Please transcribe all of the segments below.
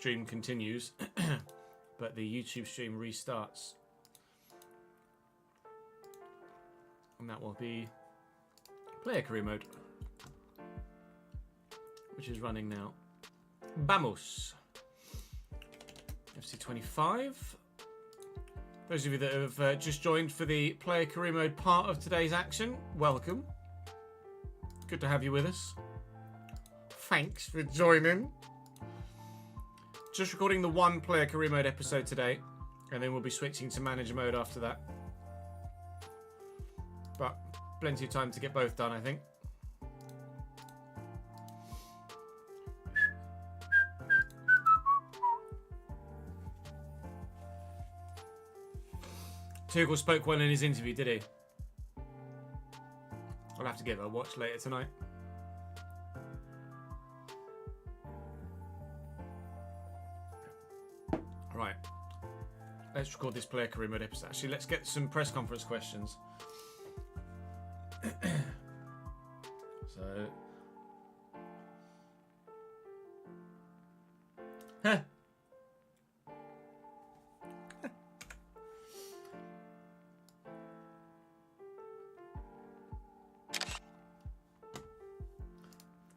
stream continues, but the YouTube stream restarts. And that will be player career mode, which is running now. Vamos. FC 25. Those of you that have just joined for the player career mode part of today's action, welcome. Good to have you with us. Thanks for joining. Just recording the one player career mode episode today, and then we'll be switching to manager mode after that. But plenty of time to get both done, I think. Tuchel spoke well in his interview, did he? I'll have to give it a watch later tonight. Right. Let's record this player career mode episode. Actually, let's get some press conference questions. So... Huh.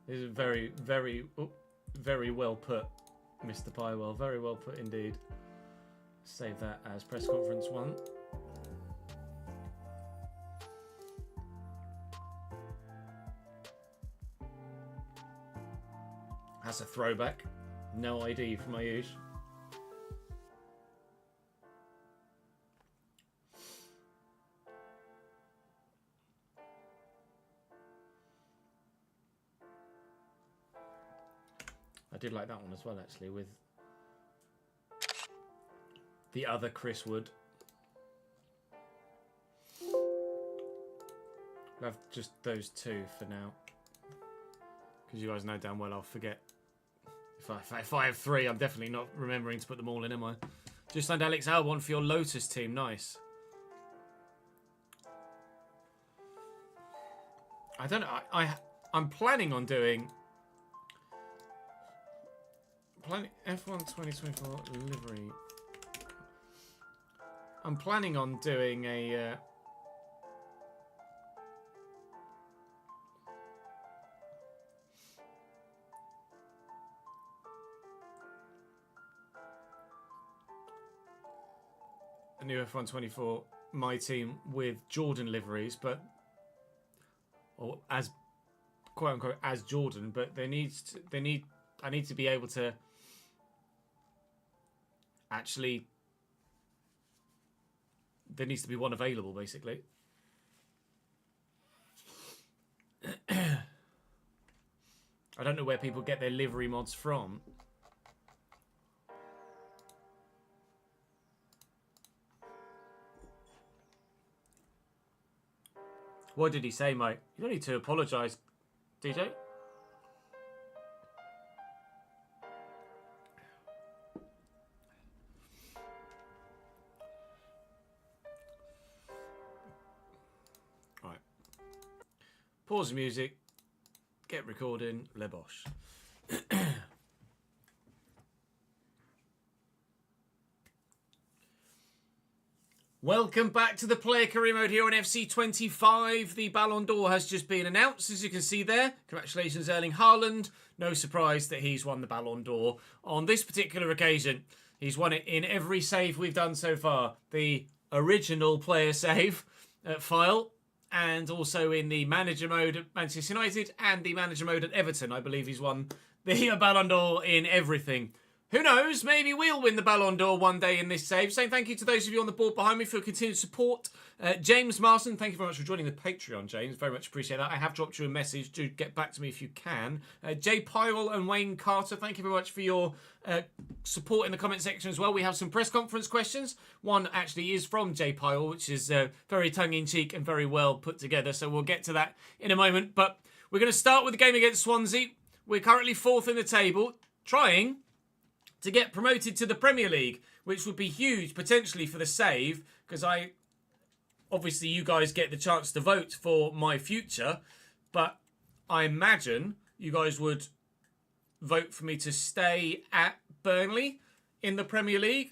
This is very, very well put, Mr. Pywell. Very well put indeed. Save that as press conference 1. That's a throwback. No ID for my use. I did like that one as well, actually, with the other Chris Wood. I'll have just those two for now, because you guys know damn well I'll forget. If I have 3, I'm definitely not remembering to put them all in, am I? Just signed Alex Albon for your Lotus team. Nice. I don't know. I'm planning on doing... F1 2024 livery. I'm planning on doing a new F1 24 my team with Jordan liveries, but or as quote unquote as Jordan, but I need to be able to actually, there needs to be one available, basically. I don't know where people get their livery mods from. What did he say, mate? You don't need to apologise, DJ. Pause the music, get recording, le bosh. Welcome back to the player career mode here on FC 25. The Ballon d'Or has just been announced, as you can see there. Congratulations, Erling Haaland. No surprise that he's won the Ballon d'Or. On this particular occasion, he's won it in every save we've done so far. The original player save file, and also in the manager mode at Manchester United and the manager mode at Everton. I believe he's won the Ballon d'Or in everything. Who knows? Maybe we'll win the Ballon d'Or one day in this save. Saying thank you to those of you on the board behind me for your continued support. James Marston, thank you very much for joining the Patreon, James. Very much appreciate that. I have dropped you a message. Do get back to me if you can. Jay Pyrell and Wayne Carter, thank you very much for your support in the comment section as well. We have some press conference questions. One actually is from Jay Pyrell, which is very tongue-in-cheek and very well put together. So we'll get to that in a moment. But we're going to start with the game against Swansea. We're currently 4th in the table, trying to get promoted to the Premier League, which would be huge potentially for the save, because obviously you guys get the chance to vote for my future, but I imagine you guys would vote for me to stay at Burnley in the Premier League,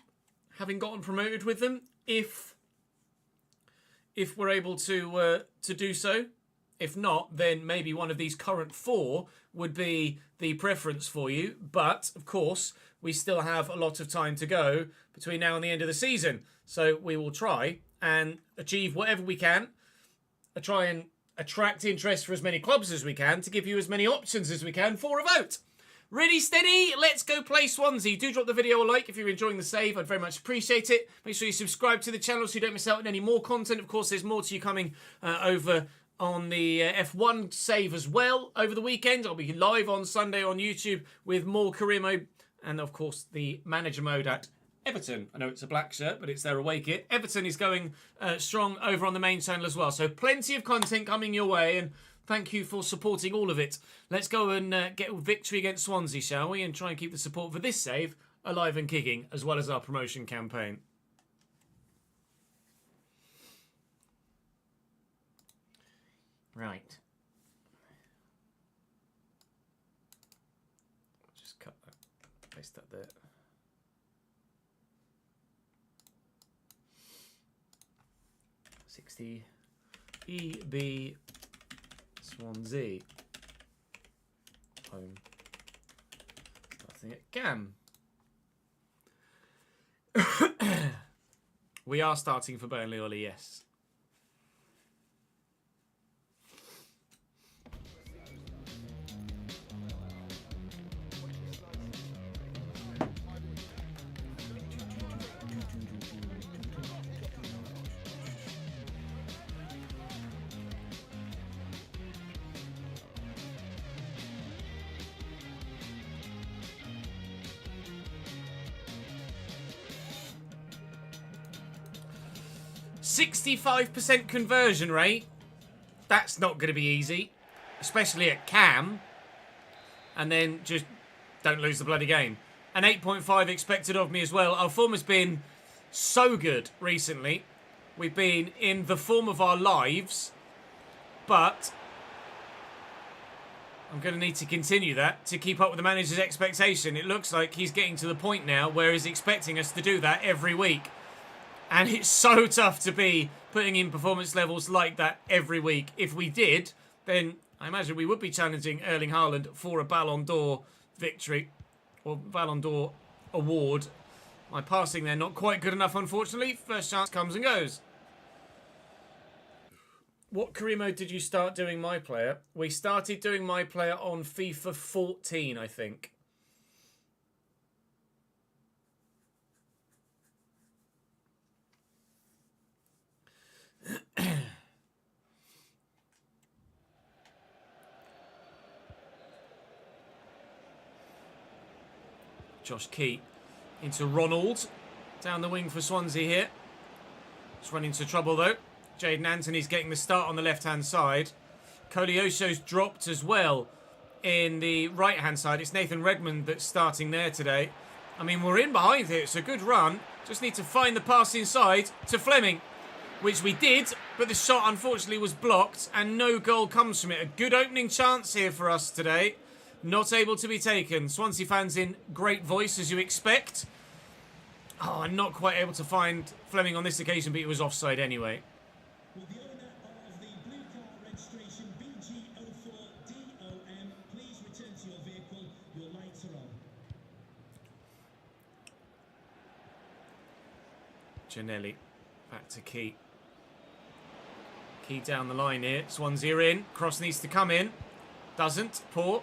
having gotten promoted with them, if we're able to do so. If not, then maybe one of these current 4 would be the preference for you. But, of course, we still have a lot of time to go between now and the end of the season. So we will try and achieve whatever we can. Try and attract interest for as many clubs as we can to give you as many options as we can for a vote. Ready, steady, let's go play Swansea. Do drop the video a like if you're enjoying the save. I'd very much appreciate it. Make sure you subscribe to the channel so you don't miss out on any more content. Of course, there's more to you coming over on the F1 save as well over the weekend. I'll be live on Sunday on YouTube with more career mode and, of course, the manager mode at Everton. I know it's a black shirt, but it's their away kit. Everton is going strong over on the main channel as well. So plenty of content coming your way, and thank you for supporting all of it. Let's go and get a victory against Swansea, shall we? And try and keep the support for this save alive and kicking, as well as our promotion campaign. Right. Just cut that. Paste that there. EB Swansea home starting at Gam. We are starting for Burnley, Ollie, yes. %65% conversion rate. That's not going to be easy, especially at Cam. And then just don't lose the bloody game. An 8.5 expected of me as well. Our form has been so good recently. We've been in the form of our lives, but I'm going to need to continue that to keep up with the manager's expectation. It looks like he's getting to the point now where he's expecting us to do that every week. And it's so tough to be putting in performance levels like that every week. If we did, then I imagine we would be challenging Erling Haaland for a Ballon d'Or victory or Ballon d'Or award. My passing there not quite good enough, unfortunately. First chance comes and goes. What career mode did you start doing My Player? We started doing My Player on FIFA 14, I think. Josh Key into Ronald. Down the wing for Swansea here. Just run into trouble though. Jaden Anthony's getting the start on the left-hand side. Koleosho's dropped as well in the right-hand side. It's Nathan Redmond that's starting there today. I mean, we're in behind here. It's a good run. Just need to find the pass inside to Fleming, which we did, but the shot unfortunately was blocked and no goal comes from it. A good opening chance here for us today. Not able to be taken. Swansea fans in great voice, as you expect. Oh, I'm not quite able to find Fleming on this occasion, but he was offside anyway. Will the owner of the blue car registration BG04DOM please return to your vehicle? Your lights are on. Giannelli back to Key. Key down the line here. Swansea are in. Cross needs to come in. Doesn't. Poor.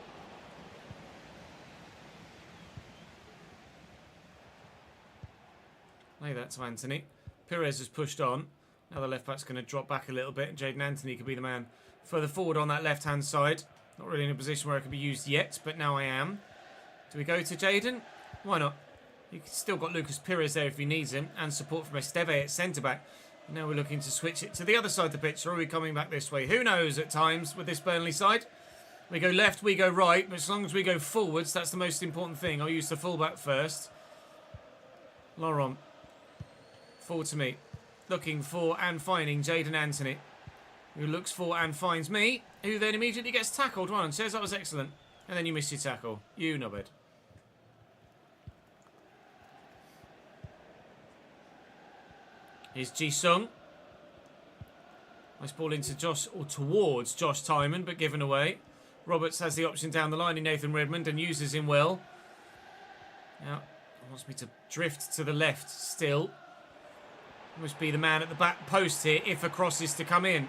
Lay that to Anthony. Perez has pushed on. Now the left back's going to drop back a little bit. Jaden Anthony could be the man further forward on that left-hand side. Not really in a position where I could be used yet, but now I am. Do we go to Jaden? Why not? You've still got Lucas Perez there if he needs him, and support from Esteve at centre-back. Now we're looking to switch it to the other side of the pitch, or are we coming back this way? Who knows at times with this Burnley side? We go left, we go right, but as long as we go forwards, that's the most important thing. I'll use the full-back first. Laurent. Forward to me. Looking for and finding Jaden Anthony, who looks for and finds me, who then immediately gets tackled. One and says that was excellent. And then you miss your tackle. You knobhead. Here's Ji-sung. Nice ball into Josh, or towards Josh Tymon, but given away. Roberts has the option down the line in Nathan Redmond and uses him well. Now, wants me to drift to the left still. Must be the man at the back post here if a cross is to come in.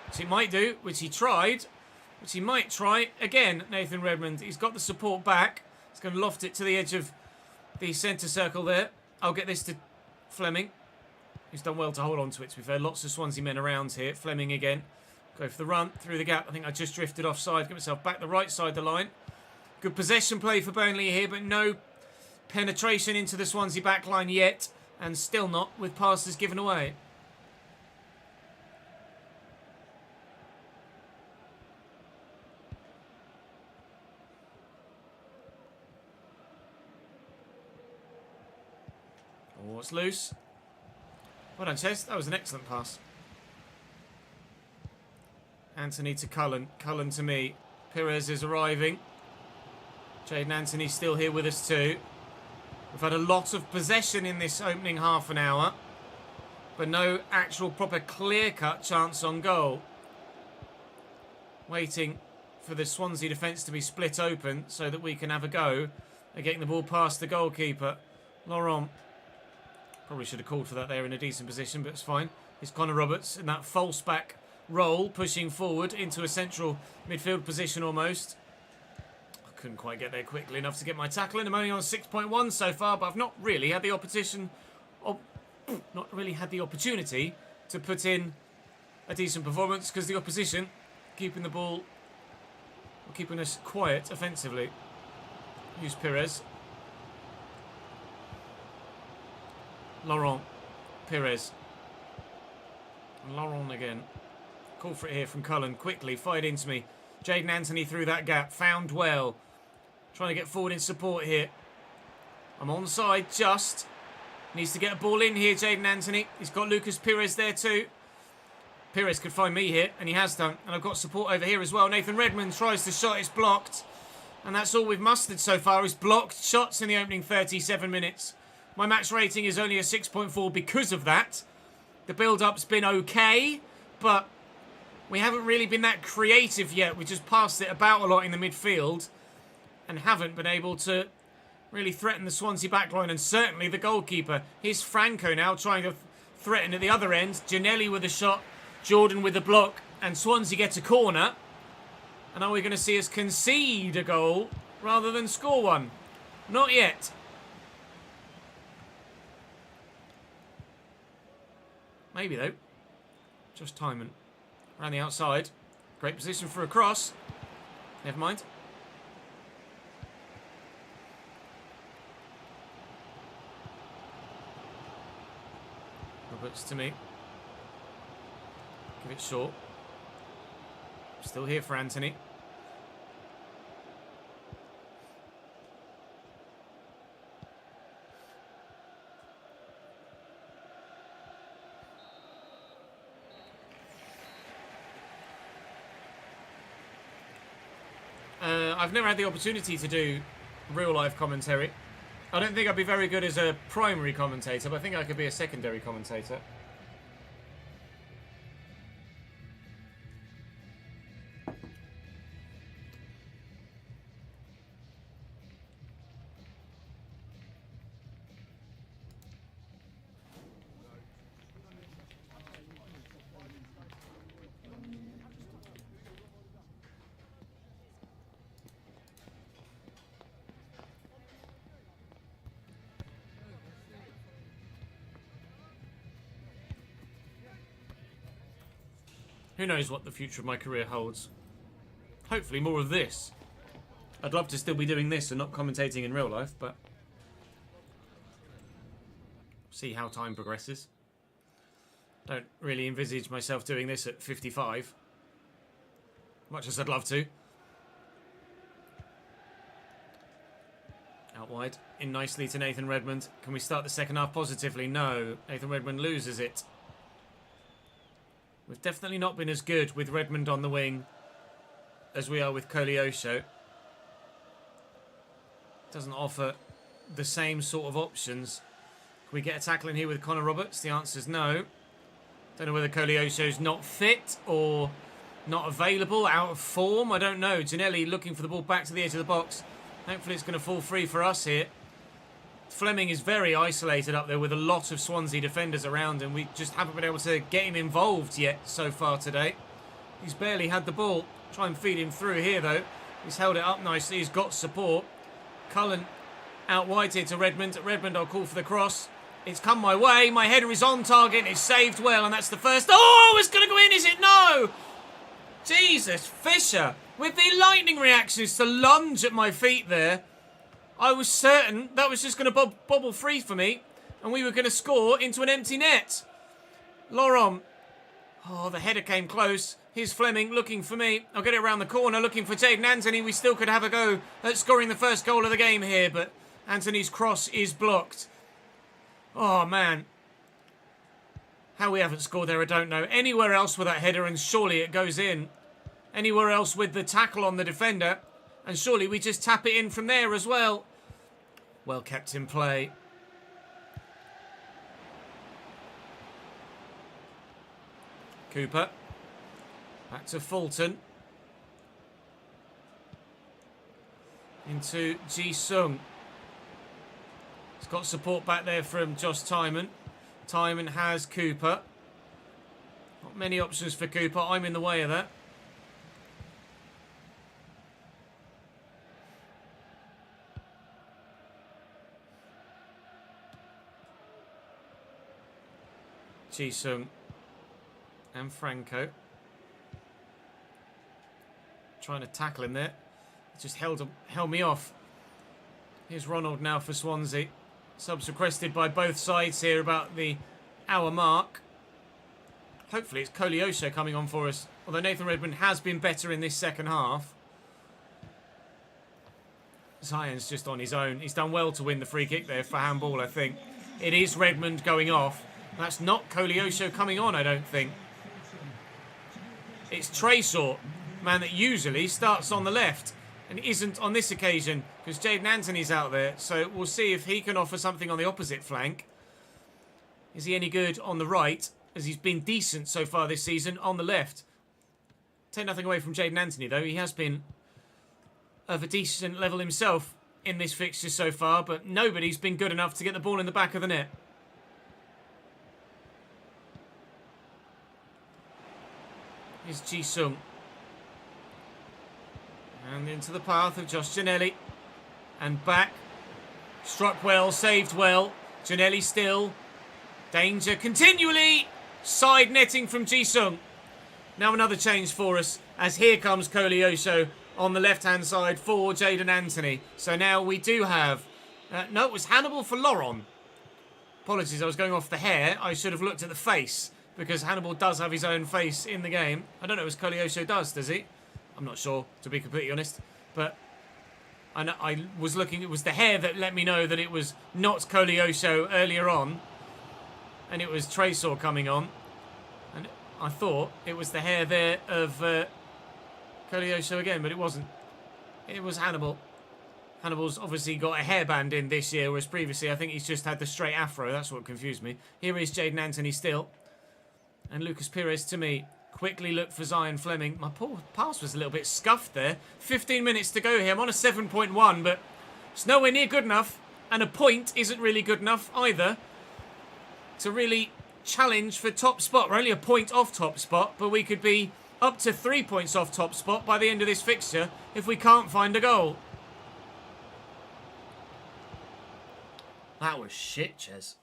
Which he might do, which he tried. Which he might try again, Nathan Redmond. He's got the support back. He's going to loft it to the edge of the centre circle there. I'll get this to Fleming. He's done well to hold on to it, to be fair. Lots of Swansea men around here. Fleming again. Go for the run through the gap. I think I just drifted offside. Get myself back the right side of the line. Good possession play for Burnley here, but no penetration into the Swansea back line yet. And still not with passes given away. Oh, it's loose. Well done, Ches. That was an excellent pass. Anthony to Cullen. Cullen to me. Perez is arriving. Jaden Anthony still here with us too. We've had a lot of possession in this opening half an hour, but no actual proper clear-cut chance on goal. Waiting for the Swansea defence to be split open so that we can have a go at getting the ball past the goalkeeper. Laurent. Probably should have called for that there in a decent position, but it's fine. It's Connor Roberts in that false back role, pushing forward into a central midfield position almost. I couldn't quite get there quickly enough to get my tackle in. I'm only on 6.1 so far, but I've not really had the opportunity to put in a decent performance because the opposition keeping the ball, or keeping us quiet offensively. Use Perez. Laurent. Perez. Laurent again. Call for it here from Cullen. Quickly, fired into me. Jaden Anthony through that gap. Found well. Trying to get forward in support here. I'm onside just. Needs to get a ball in here, Jaden Anthony. He's got Lucas Perez there too. Perez could find me here, and he has done. And I've got support over here as well. Nathan Redmond tries to shot. It's blocked. And that's all we've mustered so far is blocked shots in the opening 37 minutes. My match rating is only a 6.4 because of that. The build-up's been okay, but we haven't really been that creative yet. We just passed it about a lot in the midfield and haven't been able to really threaten the Swansea backline and certainly the goalkeeper. Here's Franco now trying to threaten at the other end. Giannelli with a shot, Jordan with a block, and Swansea gets a corner. And are we going to see us concede a goal rather than score one? Not yet. Maybe though. Just Tymon. Around the outside. Great position for a cross. Never mind. Roberts to me. Give it short. Still here for Anthony. I've never had the opportunity to do real-life commentary. I don't think I'd be very good as a primary commentator, but I think I could be a secondary commentator. Who knows what the future of my career holds. Hopefully more of this. I'd love to still be doing this and not commentating in real life, but see how time progresses. Don't really envisage myself doing this at 55. Much as I'd love to. Out wide. In nicely to Nathan Redmond. Can we start the second half positively? No. Nathan Redmond loses it. We've definitely not been as good with Redmond on the wing as we are with Koleosho. Doesn't offer the same sort of options. Can we get a tackle in here with Connor Roberts? The answer is no. Don't know whether Koleosho's not fit or not available, out of form. I don't know. Giannelli looking for the ball back to the edge of the box. Hopefully it's going to fall free for us here. Fleming is very isolated up there with a lot of Swansea defenders around him. We just haven't been able to get him involved yet so far today. He's barely had the ball. Try and feed him through here though. He's held it up nicely. He's got support. Cullen out wide here to Redmond. Redmond, I'll call for the cross. It's come my way. My header is on target. It's saved well, and that's the first. Oh, it's going to go in, is it? No! Jesus, Fisher, with the lightning reactions to lunge at my feet there. I was certain that was just going to bobble free for me, and we were going to score into an empty net. Laurent. Oh, the header came close. Here's Fleming looking for me. I'll get it around the corner, looking for Jayden Anthony. We still could have a go at scoring the first goal of the game here, but Anthony's cross is blocked. Oh, man. How we haven't scored there, I don't know. Anywhere else with that header, and surely it goes in. Anywhere else with the tackle on the defender, and surely we just tap it in from there as well. Well kept in play. Cooper. Back to Fulton. Into Ji-sung. He's got support back there from Josh Tymon. Tymon has Cooper. Not many options for Cooper. I'm in the way of that. Ji-sung and Franco. Trying to tackle him there. Just held me off. Here's Ronald now for Swansea. Subs requested by both sides here about the hour mark. Hopefully it's Koleosho coming on for us. Although Nathan Redmond has been better in this second half. Zion's just on his own. He's done well to win the free kick there for handball, I think. It is Redmond going off. That's not Koleosho coming on, I don't think. It's Tresor, man that usually starts on the left and isn't on this occasion because Jayden Anthony's out there. So we'll see if he can offer something on the opposite flank. Is he any good on the right, as he's been decent so far this season on the left? Take nothing away from Jayden Anthony, though. He has been of a decent level himself in this fixture so far, but nobody's been good enough to get the ball in the back of the net. Here's Ji-sung. And into the path of Josh Giannelli. And back. Struck well, saved well. Giannelli still. Danger continually. Side netting from Ji-sung. Now another change for us, as here comes Koleosho on the left-hand side for Jayden Anthony. So now we do have... no, it was Hannibal for Laurent. Apologies, I was going off the hair. I should have looked at the face, because Hannibal does have his own face in the game. I don't know if Koleosho does he? I'm not sure, to be completely honest. But I was looking, it was the hair that let me know that it was not Koleosho earlier on. And it was Tresor coming on. And I thought it was the hair there of Koleosho again, but it wasn't. It was Hannibal. Hannibal's obviously got a hairband in this year, whereas previously I think he's just had the straight afro. That's what confused me. Here is Jayden Anthony still. And Lucas Pires to me. Quickly look for Zion Fleming. My poor pass was a little bit scuffed there. 15 minutes to go here. I'm on a 7.1, but it's nowhere near good enough. And a point isn't really good enough either to really challenge for top spot. We're only a point off top spot, but we could be up to 3 points off top spot by the end of this fixture if we can't find a goal. That was shit, Ches.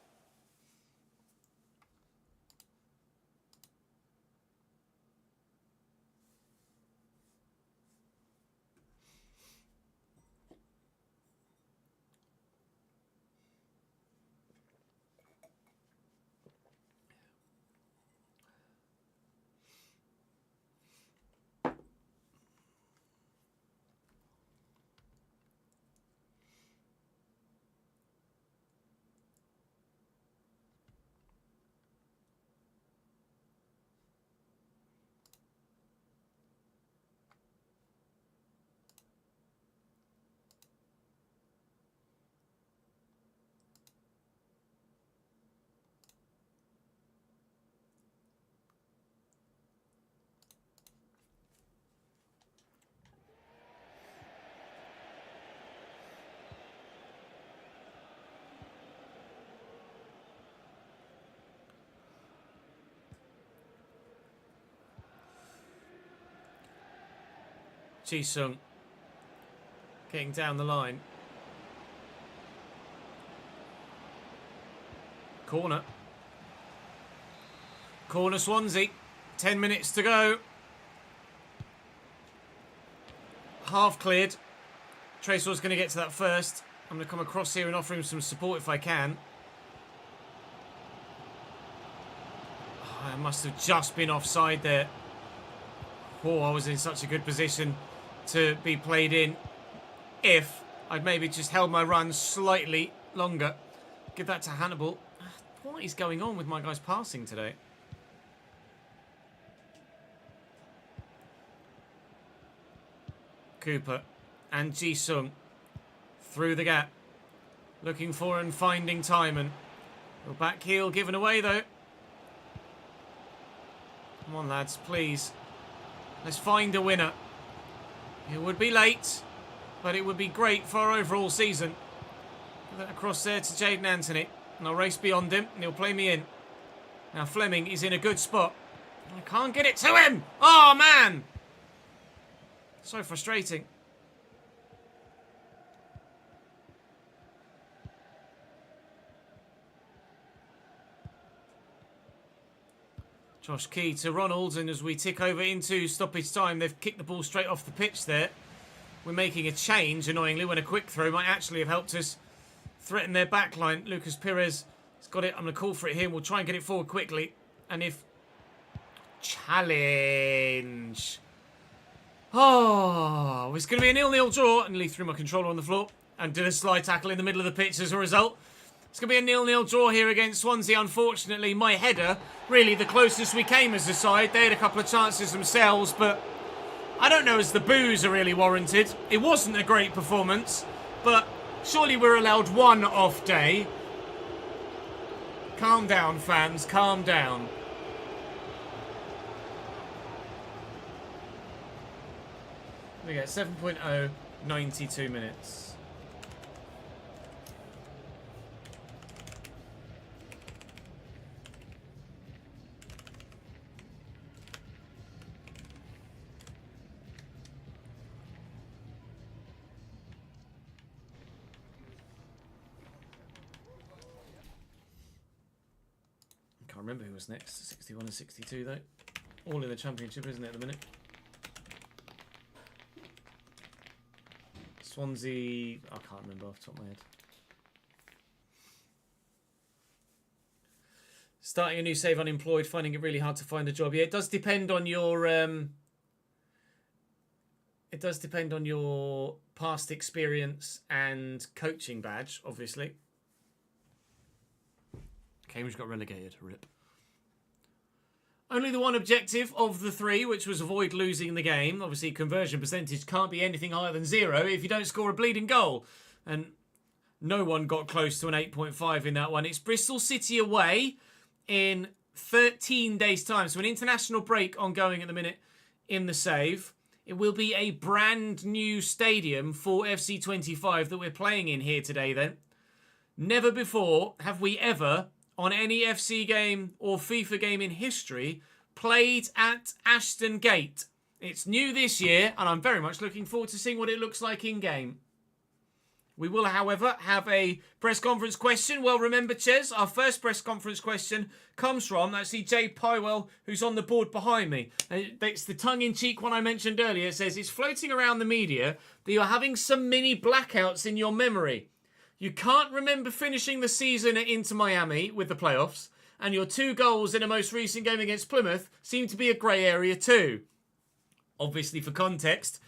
Ji-sung getting down the line. Corner. Corner Swansea. 10 minutes to go. Half cleared. Tresor's going to get to that first. I'm going to come across here and offer him some support if I can. I must have just been offside there. Oh, I was in such a good position to be played in if I'd maybe just held my run slightly longer. Give that to Hannibal. What is going on with my guys passing today? Cooper and Ji-sung through the gap. Looking for and finding Timon. Well, back heel given away though. Come on lads, please. Let's find a winner. It would be late, but it would be great for our overall season. Put that across there to Jaden Anthony. And I'll race beyond him and he'll play me in. Now Fleming is in a good spot. I can't get it to him! Oh man! So frustrating. Josh Key to Ronald, and as we tick over into stoppage time, they've kicked the ball straight off the pitch there. We're making a change, annoyingly, when a quick throw might actually have helped us threaten their backline. Lucas Perez has got it. I'm going to call for it here. We'll try and get it forward quickly. And if... Challenge. Oh, it's going to be a 0-0 draw. And Lee threw my controller on the floor and did a slide tackle in the middle of the pitch as a result. It's going to be a 0-0 draw here against Swansea. Unfortunately, my header, really the closest we came as a side. They had a couple of chances themselves, but I don't know as the boos are really warranted. It wasn't a great performance, but surely we're allowed one off day. Calm down, fans. Calm down. We get 7.0, 92 minutes. Can't remember who was next. 61 and 62 though. All in the championship, isn't it, at the minute? Swansea, I can't remember off the top of my head. Starting a new save unemployed, finding it really hard to find a job. Yeah, it does depend on your past experience and coaching badge, obviously. Cambridge got relegated. RIP. Only the one objective of the three, which was avoid losing the game. Obviously, conversion percentage can't be anything higher than 0 if you don't score a bleeding goal. And no one got close to an 8.5 in that one. It's Bristol City away in 13 days' time. So an international break ongoing at the minute in the save. It will be a brand new stadium for FC25 that we're playing in here today then. Never before have we ever, on any FC game or FIFA game in history, played at Ashton Gate. It's new this year, and I'm very much looking forward to seeing what it looks like in-game. We will, however, have a press conference question. Well, remember, Ches, our first press conference question comes from, actually, Jay Pywell, who's on the board behind me. It's the tongue-in-cheek one I mentioned earlier. It says, it's floating around the media that you're having some mini blackouts in your memory. You can't remember finishing the season at Inter Miami with the playoffs, and your 2 goals in a most recent game against Plymouth seem to be a grey area too. Obviously, for context,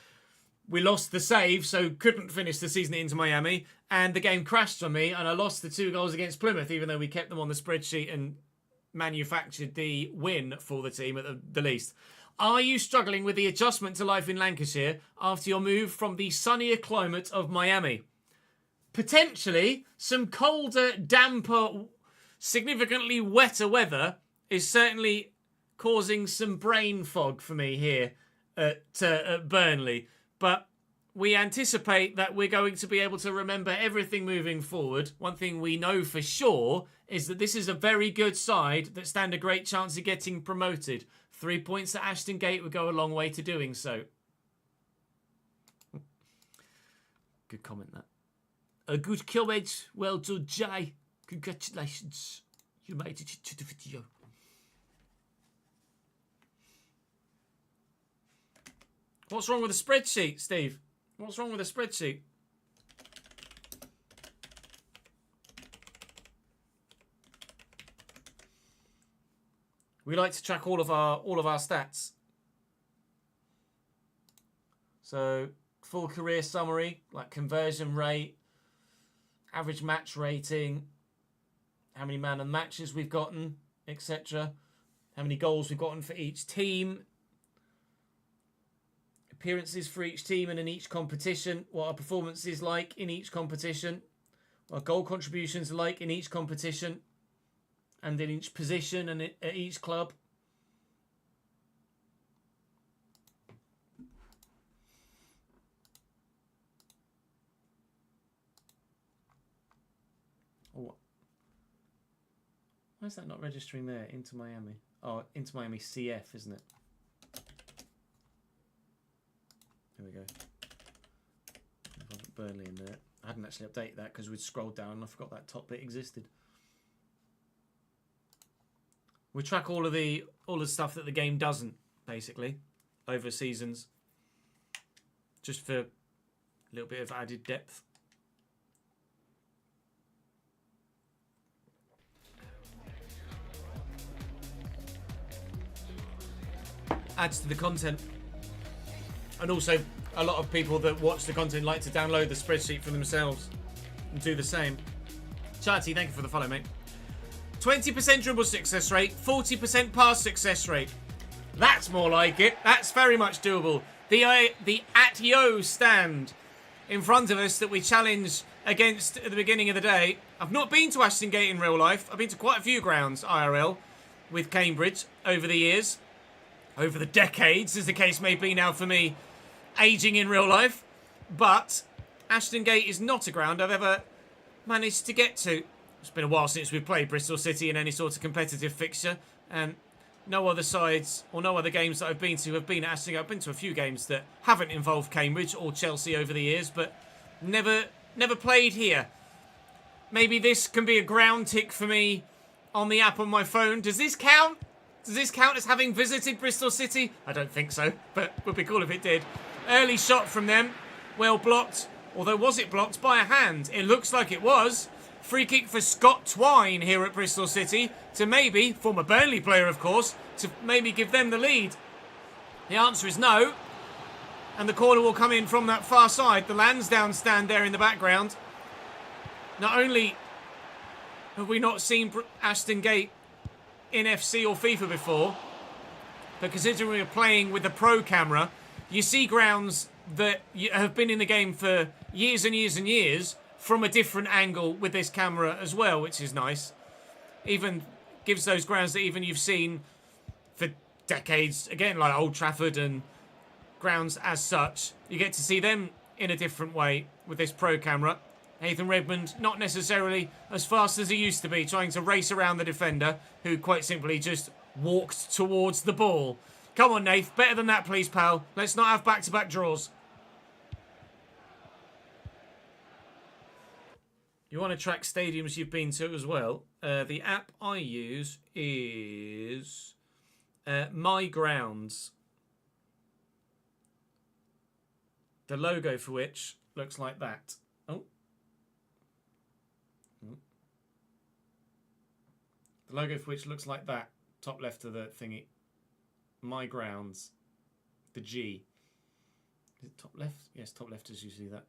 we lost the save, so couldn't finish the season at Inter Miami, and the game crashed on me, and I lost the 2 goals against Plymouth, even though we kept them on the spreadsheet and manufactured the win for the team at the least. Are you struggling with the adjustment to life in Lancashire after your move from the sunnier climate of Miami? Potentially, some colder, damper, significantly wetter weather is certainly causing some brain fog for me here at Burnley. But we anticipate that we're going to be able to remember everything moving forward. One thing we know for sure is that this is a very good side that stand a great chance of getting promoted. 3 points at Ashton Gate would go a long way to doing so. Good comment, that. A good comment. Well done, Jay. Congratulations. You made it to the video. What's wrong with the spreadsheet, Steve? What's wrong with the spreadsheet? We like to track all of our stats. So, full career summary, like conversion rate, average match rating, how many man and matches we've gotten, etc. How many goals we've gotten for each team. Appearances for each team and in each competition. What our performance is like in each competition. What our goal contributions are like in each competition. And in each position and at each club. Oh, why is that not registering there? Inter Miami. Oh, Inter Miami CF, isn't it? There we go. I've got Burnley in there. I hadn't actually updated that because we'd scrolled down and I forgot that top bit existed. We track all the stuff that the game doesn't, basically, over seasons. Just for a little bit of added depth. Adds to the content. And also, a lot of people that watch the content like to download the spreadsheet for themselves and do the same. Charty, thank you for the follow, mate. 20% dribble success rate, 40% pass success rate. That's more like it. That's very much doable. The at-yo stand in front of us that we challenged against at the beginning of the day. I've not been to Ashton Gate in real life. I've been to quite a few grounds, IRL, with Cambridge over the years. Over the decades, as the case may be now for me, aging in real life. But Ashton Gate is not a ground I've ever managed to get to. It's been a while since we've played Bristol City in any sort of competitive fixture, and no other sides or no other games that I've been to have been at Ashton Gate. I've been to a few games that haven't involved Cambridge or Chelsea over the years, but never played here. Maybe this can be a ground tick for me on the app on my phone. Does this count? Does this count as having visited Bristol City? I don't think so, but would be cool if it did. Early shot from them. Well blocked. Although, was it blocked by a hand? It looks like it was. Free kick for Scott Twine here at Bristol City to maybe, former Burnley player of course, to maybe give them the lead. The answer is no. And the corner will come in from that far side. The Lansdowne stand there in the background. Not only have we not seen Ashton Gate in FC or FIFA before, but considering we're playing with a pro camera, you see grounds that have been in the game for years and years and years from a different angle with this camera as well, which is nice. Even gives those grounds that even you've seen for decades, again, like Old Trafford and grounds as such, you get to see them in a different way with this pro camera. Nathan Redmond, not necessarily as fast as he used to be, trying to race around the defender, who quite simply just walked towards the ball. Come on, Nath. Better than that, please, pal. Let's not have back-to-back draws. You want to track stadiums you've been to as well? The app I use is My Grounds. The logo for which looks like that. Oh. The logo for which looks like that. Top left of the thingy. My Grounds. The G. Is it top left? Yes, top left as you see that.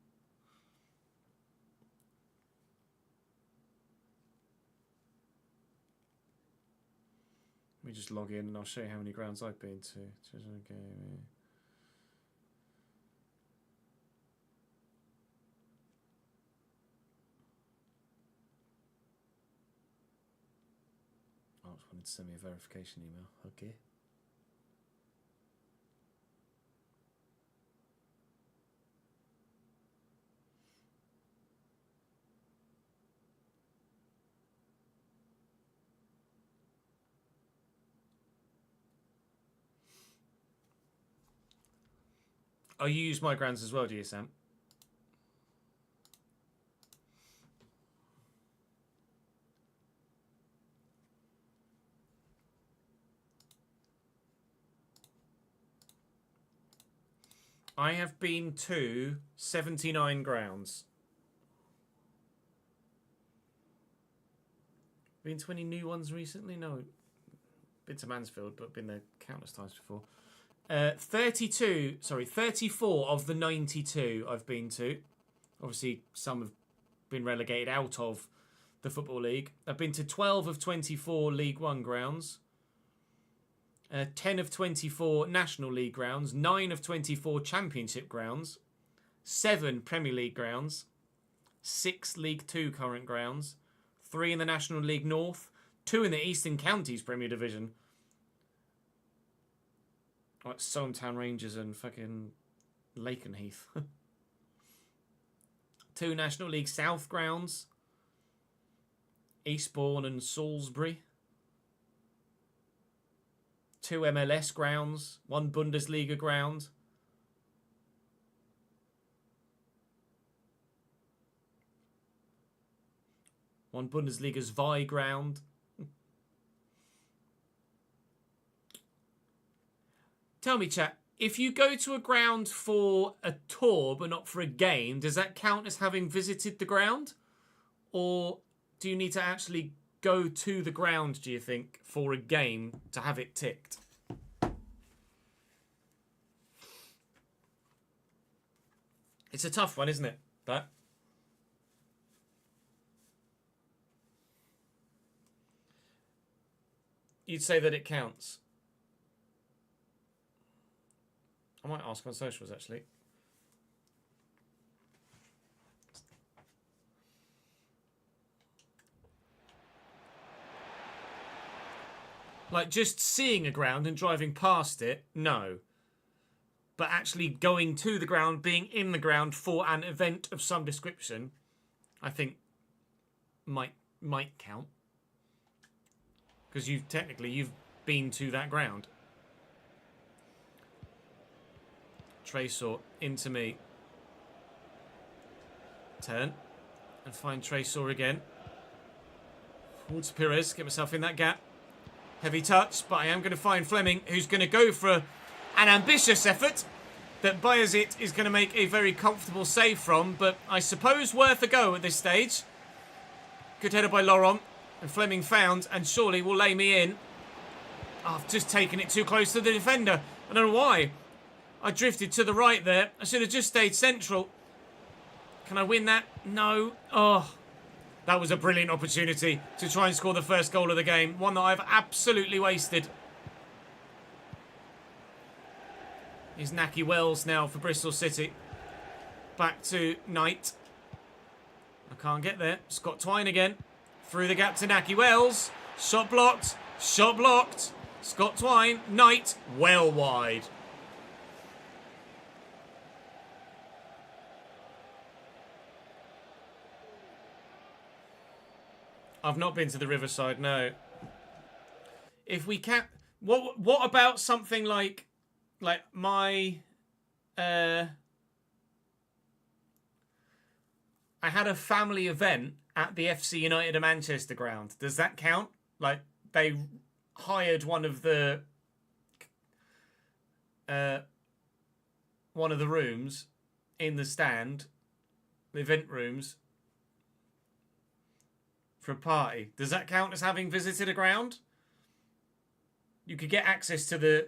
Let me just log in and I'll show you how many grounds I've been to. I just wanted to send me a verification email. Okay. Oh, you use My Grounds as well, do you, Sam? I have been to 79 grounds. Been to any new ones recently? No. Been to Mansfield, but been there countless times before. 34 of the 92 I've been to. Obviously, some have been relegated out of the Football League. I've been to 12 of 24 League One grounds. 10 of 24 National League grounds. 9 of 24 Championship grounds. 7 Premier League grounds. 6 League Two current grounds. 3 in the National League North. 2 in the Eastern Counties Premier Division. Like Soamtown Rangers and fucking Lakenheath. 2 National League South grounds. Eastbourne and Salisbury. 2 MLS grounds. 1 Bundesliga ground. One Bundesliga's Vi ground. Tell me, chat, if you go to a ground for a tour but not for a game, does that count as having visited the ground? Or do you need to actually go to the ground, do you think, for a game to have it ticked? It's a tough one, isn't it? That. You'd say that it counts. I might ask on socials, actually. Like, just seeing a ground and driving past it, no. But actually going to the ground, being in the ground for an event of some description, I think might count. Because you've been to that ground. Tresor into me. Turn. And find Tresor again. Towards Pires. Get myself in that gap. Heavy touch. But I am going to find Fleming, who's going to go for an ambitious effort that Bayezid is going to make a very comfortable save from. But I suppose worth a go at this stage. Good header by Laurent. And Fleming found and surely will lay me in. Oh, I've just taken it too close to the defender. I don't know why. I drifted to the right there. I should have just stayed central. Can I win that? No. Oh, that was a brilliant opportunity to try and score the first goal of the game. One that I've absolutely wasted. Is Naki Wells now for Bristol City. Back to Knight. I can't get there. Scott Twine again. Through the gap to Naki Wells. Shot blocked. Shot blocked. Scott Twine. Knight. Well wide. I've not been to the Riverside, no. If we can... What about something like my... I had a family event at the FC United of Manchester ground. Does that count? Like, they hired one of the rooms in the stand, the event rooms, for a party. Does that count as having visited a ground? You could get access to the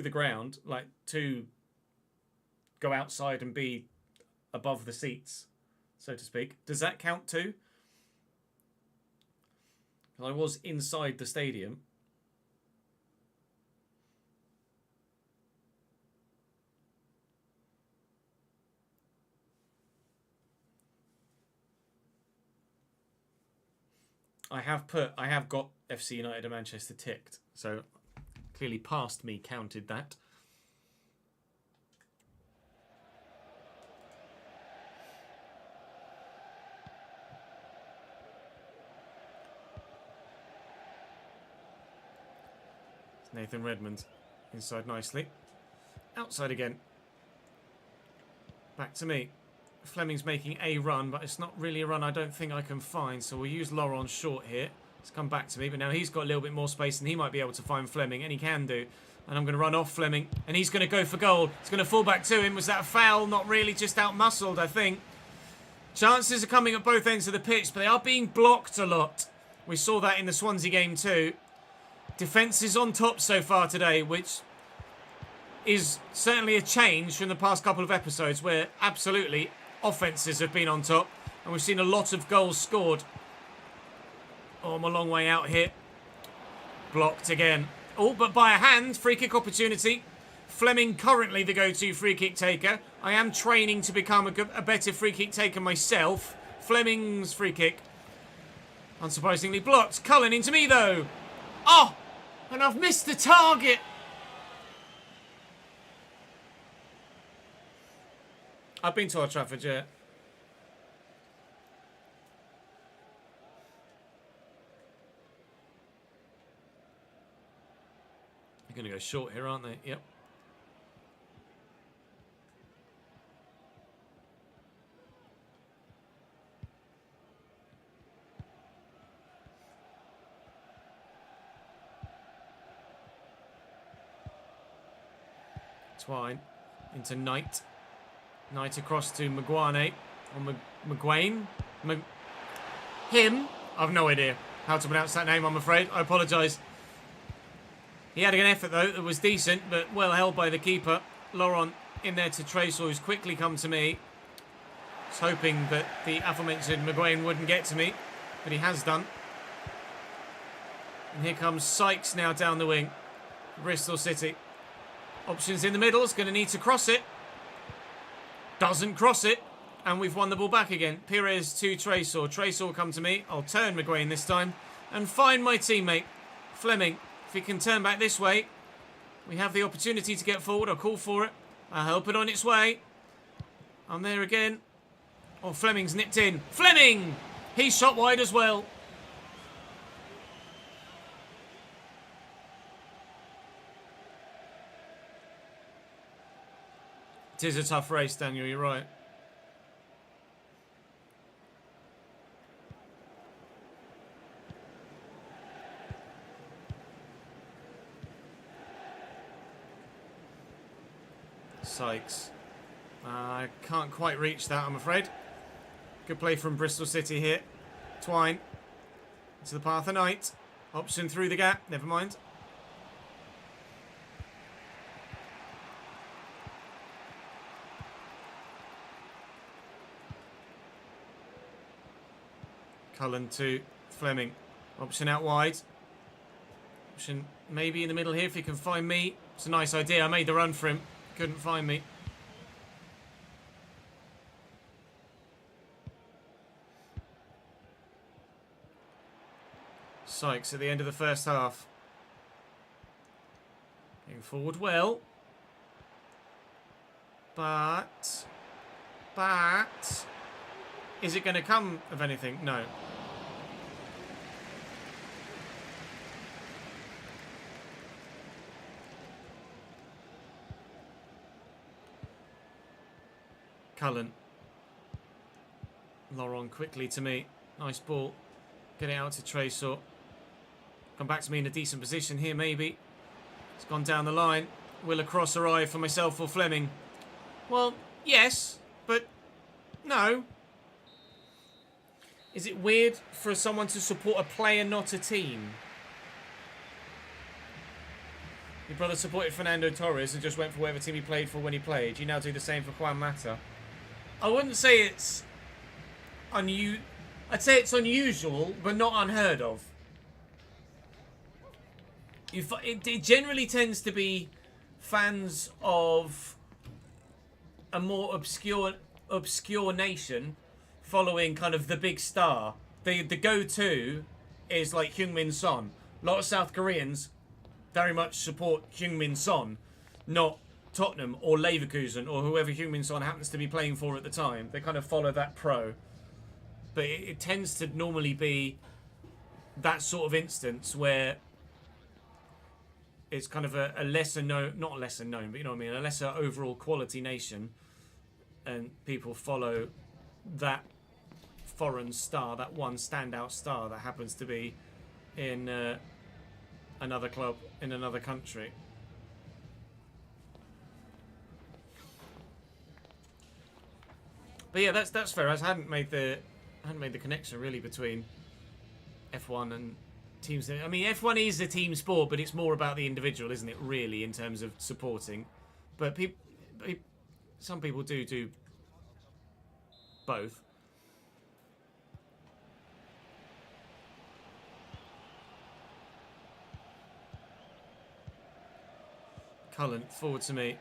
ground, like to go outside and be above the seats, so to speak. Does that count too? I was inside the stadium. I have got FC United of Manchester ticked, so clearly past me counted that. It's Nathan Redmond inside nicely. Outside again. Back to me. Fleming's making a run, but it's not really a run I don't think I can find, so we'll use Laurent short here. It's come back to me, but now he's got a little bit more space and he might be able to find Fleming, and he can do. And I'm going to run off Fleming, and he's going to go for goal. It's going to fall back to him. Was that a foul? Not really, just out-muscled, I think. Chances are coming at both ends of the pitch, but they are being blocked a lot. We saw that in the Swansea game too. Defence is on top so far today, which is certainly a change from the past couple of episodes where absolutely offences have been on top. And we've seen a lot of goals scored. Oh, I'm a long way out here. Blocked again. Oh, but by a hand. Free kick opportunity. Fleming currently the go-to free kick taker. I am training to become a better free kick taker myself. Fleming's free kick. Unsurprisingly blocked. Cullen into me though. Oh! And I've missed the target. I've been to Old Trafford, yeah. They're going to go short here, aren't they? Yep. Twine into Knight. Knight across to Maguane. Or McGuane? Him? I've no idea how to pronounce that name, I'm afraid. I apologise. He had an effort, though, that was decent, but well held by the keeper. Laurent in there to Tracer, who's quickly come to me. I was hoping that the aforementioned McGuane wouldn't get to me, but he has done. And here comes Sykes now down the wing. Bristol City. Options in the middle. Is going to need to cross it. Doesn't cross it. And we've won the ball back again. Pires to Tracer. Tracer will come to me. I'll turn McGuane this time. And find my teammate. Fleming. If he can turn back this way. We have the opportunity to get forward. I'll call for it. I'll help it on its way. I'm there again. Oh, Fleming's nipped in. Fleming! He's shot wide as well. It is a tough race, Daniel, you're right. Sykes. I can't quite reach that, I'm afraid. Good play from Bristol City here. Twine. Into the path of Knight. Option through the gap. Never mind. Cullen to Fleming. Option out wide. Option maybe in the middle here if he can find me. It's a nice idea. I made the run for him. Couldn't find me. Sykes at the end of the first half. Getting forward well. But... Is it going to come of anything? No. Cullen. Laurent quickly to me. Nice ball. Get it out to Tracer. Come back to me in a decent position here, maybe. It's gone down the line. Will a cross arrive for myself or Fleming? Well, yes, but no. Is it weird for someone to support a player, not a team? Your brother supported Fernando Torres and just went for whatever team he played for when he played. You now do the same for Juan Mata. I wouldn't say it's I'd say it's unusual, but not unheard of. It generally tends to be fans of a more obscure nation following kind of the big star. The go-to is like Heung-min Son. A lot of South Koreans very much support Heung-min Son, not Tottenham or Leverkusen or whoever Heung-min Son happens to be playing for at the time. They kind of follow that pro. But it tends to normally be that sort of instance where it's kind of a lesser known, not lesser known, but you know what I mean, a lesser overall quality nation, and people follow that foreign star, that one standout star that happens to be in another club in another country. But yeah, that's fair. I hadn't made the connection really between F1 and teams. I mean, F1 is a team sport, but it's more about the individual, isn't it? Really, in terms of supporting. But some people do both. Cullen forward to me.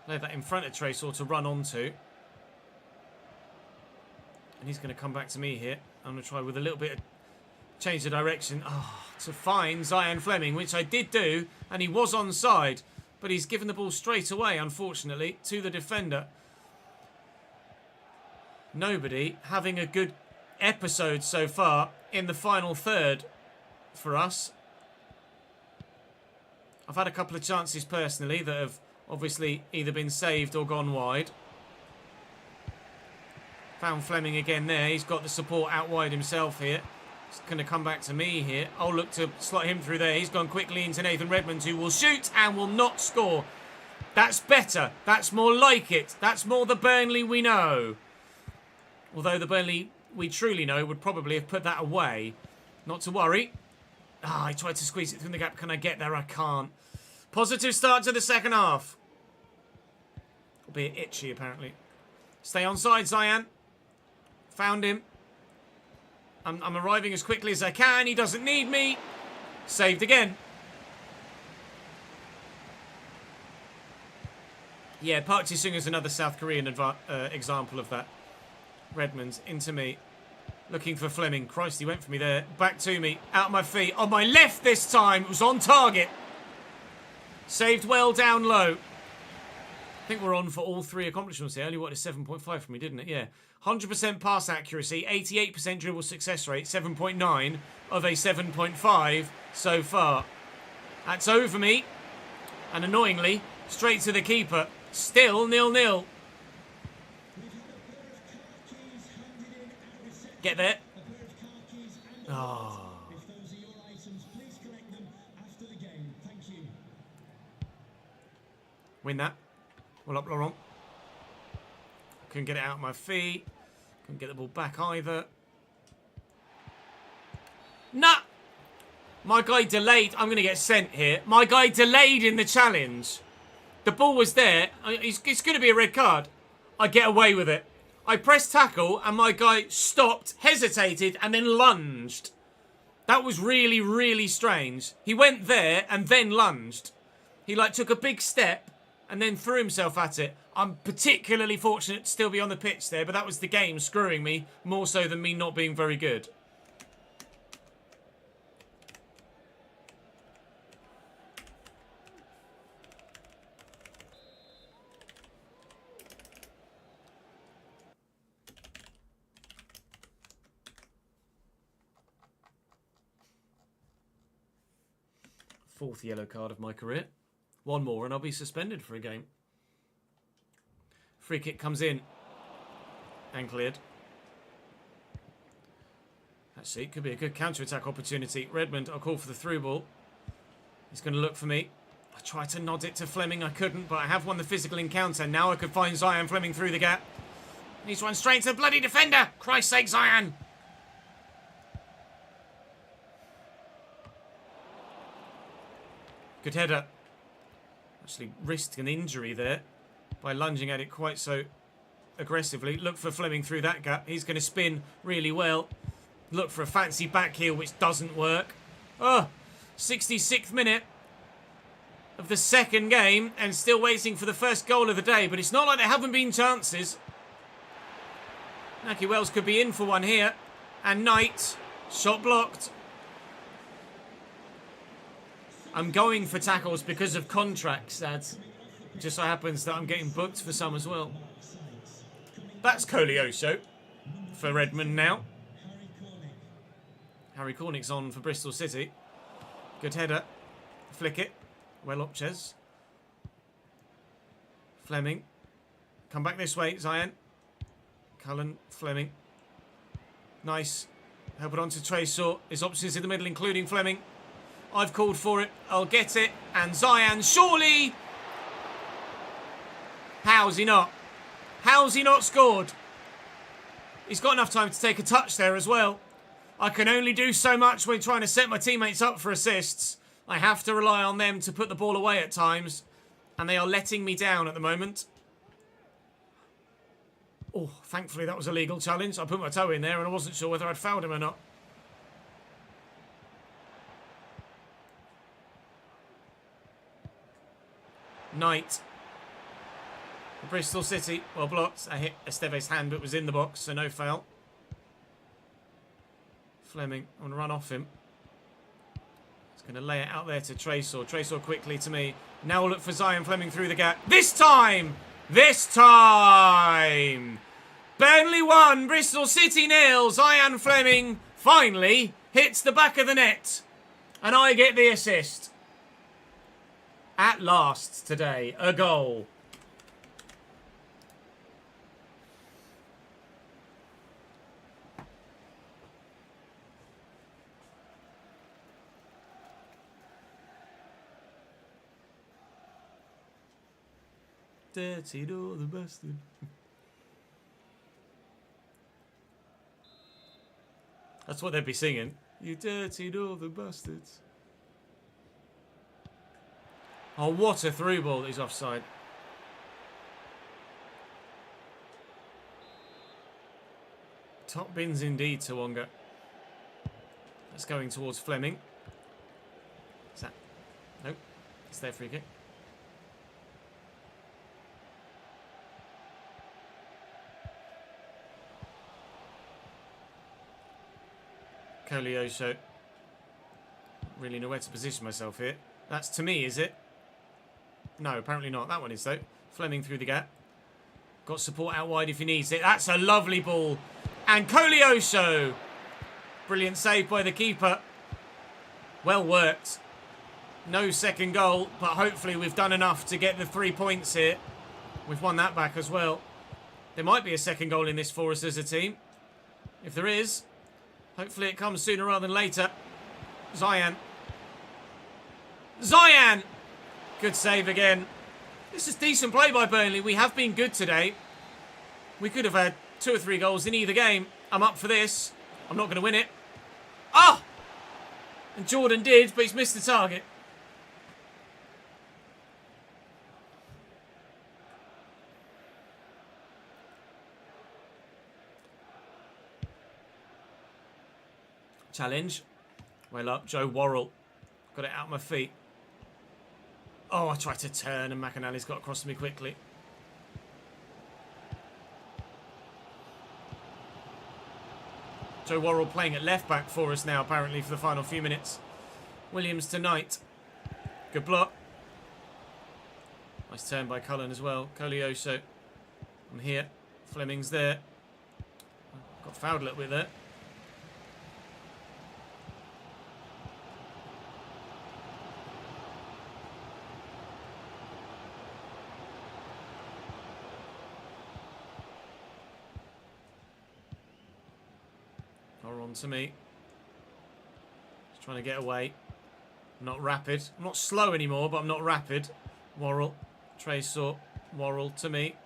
Lay that in front of Trace or to run onto. And he's going to come back to me here. I'm going to try with a little bit of change of direction. Oh, to find Zion Fleming, which I did do. And he was onside. But he's given the ball straight away, unfortunately, to the defender. Nobody having a good episode so far in the final third for us. I've had a couple of chances personally that have obviously either been saved or gone wide. Found Fleming again there. He's got the support out wide himself here. He's going to come back to me here. I'll look to slot him through there. He's gone quickly into Nathan Redmond, who will shoot and will not score. That's better. That's more like it. That's more the Burnley we know. Although the Burnley we truly know would probably have put that away. Not to worry. I tried to squeeze it through the gap. Can I get there? I can't. Positive start to the second half. Albeit itchy, apparently. Stay onside, Zion. Found him. I'm arriving as quickly as I can. He doesn't need me. Saved again. Yeah, Park Ji-sung is another South Korean example of that. Redmond's into me. Looking for Fleming. Christ, he went for me there. Back to me. Out my feet. On my left this time. It was on target. Saved well down low. I think we're on for all three accomplishments here. Only wanted a 7.5 from me, didn't it? Yeah. 100% pass accuracy. 88% dribble success rate. 7.9 of a 7.5 so far. That's over me. And annoyingly, straight to the keeper. Still 0-0. Get there. Oh. Win that. Well up, Laurent. Couldn't get it out of my feet. Couldn't get the ball back either. Nah. My guy delayed. I'm going to get sent here. My guy delayed in the challenge. The ball was there. It's going to be a red card. I get away with it. I pressed tackle and my guy stopped, hesitated, and then lunged. That was really, really strange. He went there and then lunged. He took a big step and then threw himself at it. I'm particularly fortunate to still be on the pitch there, but that was the game screwing me more so than me not being very good. Fourth yellow card of my career. One more and I'll be suspended for a game. Free kick comes in. And cleared. Actually, it could be a good counter-attack opportunity. Redmond, I'll call for the through ball. He's going to look for me. I tried to nod it to Fleming. I couldn't, but I have won the physical encounter. Now I could find Zion Fleming through the gap. He's run straight to the bloody defender. Christ's sake, Zion. Good header. Actually risked an injury there by lunging at it quite so aggressively. Look for Fleming through that gap. He's going to spin really well. Look for a fancy back heel, which doesn't work. Oh, 66th minute of the second game and still waiting for the first goal of the day. But it's not like there haven't been chances. Naki Wells could be in for one here. And Knight, shot blocked. I'm going for tackles because of contracts, lads. It just so happens that I'm getting booked for some as well. That's Colioso for Redmond now. Harry Cornick's on for Bristol City. Good header. Flick it. Well up, Ches. Fleming. Come back this way, Zion. Cullen, Fleming. Nice. Help it on to Tresor. His options in the middle, including Fleming. I've called for it. I'll get it. And Zian, surely. How's he not? How's he not scored? He's got enough time to take a touch there as well. I can only do so much when trying to set my teammates up for assists. I have to rely on them to put the ball away at times. And they are letting me down at the moment. Oh, thankfully that was a legal challenge. I put my toe in there and I wasn't sure whether I'd fouled him or not. Knight. Bristol City. Well blocked. I hit Esteve's hand but was in the box, so no foul. Fleming. I'm going to run off him. He's going to lay it out there to Tresor. Tresor quickly to me. Now we'll look for Zion Fleming through the gap. This time! This time! Burnley 1, Bristol City 0. Zion Fleming finally hits the back of the net. And I get the assist. At last today, a goal. Dirty door, the bastard. That's what they'd be singing. You dirty door, the bastards. Oh, what a through ball. He's offside. Top bins indeed, Tawonga. That's going towards Fleming. Is that? Nope. It's their free kick. Koleosho. Really know where to position myself here. That's to me, is it? No, apparently not. That one is, though. Fleming through the gap. Got support out wide if he needs it. That's a lovely ball. And Koleosho. Brilliant save by the keeper. Well worked. No second goal, but hopefully we've done enough to get the 3 points here. We've won that back as well. There might be a second goal in this for us as a team. If there is, hopefully it comes sooner rather than later. Zian. Zian! Good save again. This is decent play by Burnley. We have been good today. We could have had 2 or 3 goals in either game. I'm up for this. I'm not going to win it. Ah! And Jordan did, but he's missed the target. Challenge. Well up, Joe Worrell. Got it out my feet. Oh, I tried to turn and McAnally's got across to me quickly. Joe Worrell playing at left back for us now, apparently, for the final few minutes. Williams to Knight. Good block. Nice turn by Cullen as well. Koleosho. I'm here. Fleming's there. Got fouled a little bit there. On to me. Just trying to get away. I'm not rapid. I'm not slow anymore, but I'm not rapid. Worrell. Tresor. Worrell to me.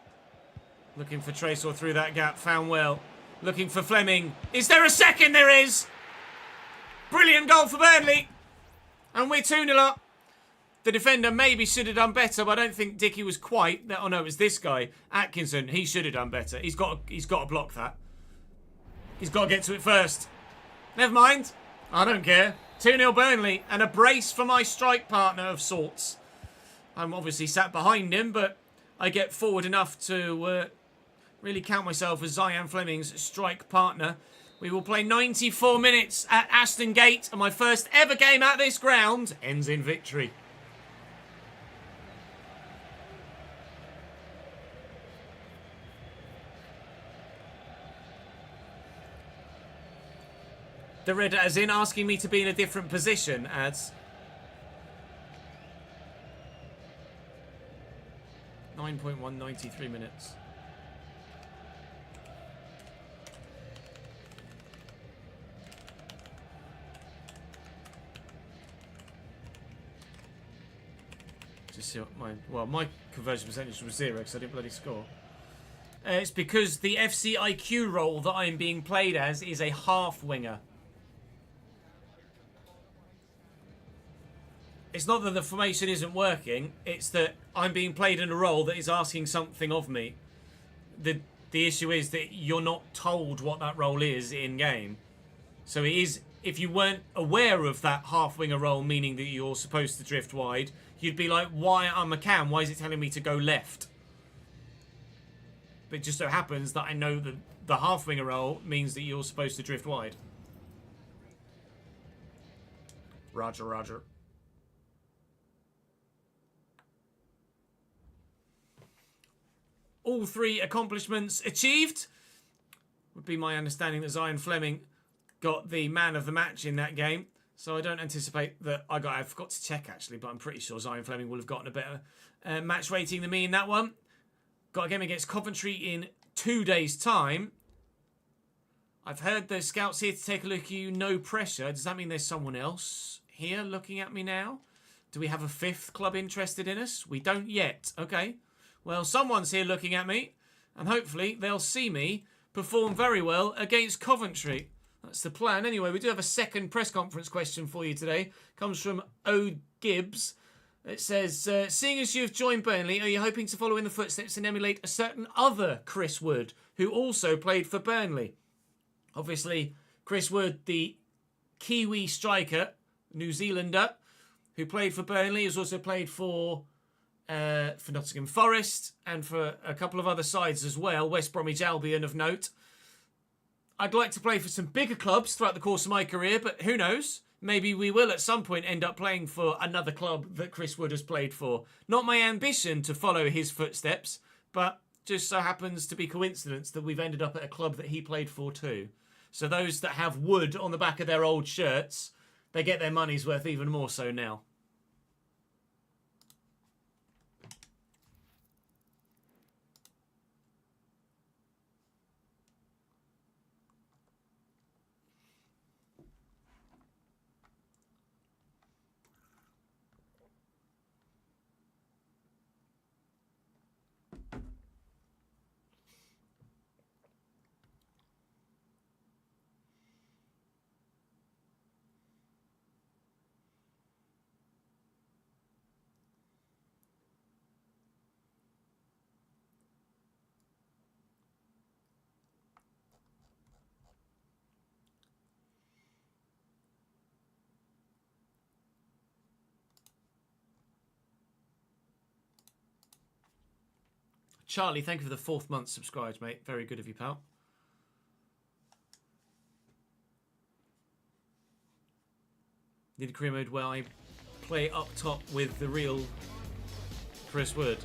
Looking for Tresor through that gap. Found well. Looking for Fleming. Is there a second? There is. Brilliant goal for Burnley. And we're 2-0 up. The defender maybe should have done better, but I don't think Dickey was quite. Oh no, it was this guy. Atkinson. He should have done better. He's got to block that. He's got to get to it first. Never mind. I don't care. 2-0 Burnley and a brace for my strike partner of sorts. I'm obviously sat behind him, but I get forward enough to really count myself as Zian Fleming's strike partner. We will play 94 minutes at Aston Gate, and my first ever game at this ground ends in victory. The red as in asking me to be in a different position adds 9.1, 93 minutes. see what my conversion percentage was 0 because I didn't bloody score. It's because the FC IQ role that I'm being played as is a half winger. It's not that the formation isn't working, it's that I'm being played in a role that is asking something of me. The issue is that you're not told what that role is in game. So it is, if you weren't aware of that half winger role, meaning that you're supposed to drift wide, you'd be like, why I'm a cam? Why is it telling me to go left? But it just so happens that I know that the half winger role means that you're supposed to drift wide. Roger, roger. All 3 accomplishments achieved. Would be my understanding that Zion Fleming got the man of the match in that game. So I don't anticipate that I forgot to check actually, but I'm pretty sure Zion Fleming will have gotten a better match rating than me in that one. Got a game against Coventry in 2 days' time. I've heard the scouts here to take a look at you, no pressure. Does that mean there's someone else here looking at me now? Do we have a 5th club interested in us? We don't yet. Okay. Well, someone's here looking at me, and hopefully they'll see me perform very well against Coventry. That's the plan. Anyway, we do have a second press conference question for you today. Comes from O. Gibbs. It says, seeing as you've joined Burnley, are you hoping to follow in the footsteps and emulate a certain other Chris Wood, who also played for Burnley? Obviously, Chris Wood, the Kiwi striker, New Zealander, who played for Burnley, has also played for Nottingham Forest and for a couple of other sides as well, West Bromwich Albion of note. I'd like to play for some bigger clubs throughout the course of my career, but who knows? Maybe we will at some point end up playing for another club that Chris Wood has played for. Not my ambition to follow his footsteps, but just so happens to be coincidence that we've ended up at a club that he played for too. So those that have Wood on the back of their old shirts, they get their money's worth even more so now. Charlie, thank you for the 4th month subscribed, mate. Very good of you, pal. Need a career mode where I play up top with the real Chris Wood.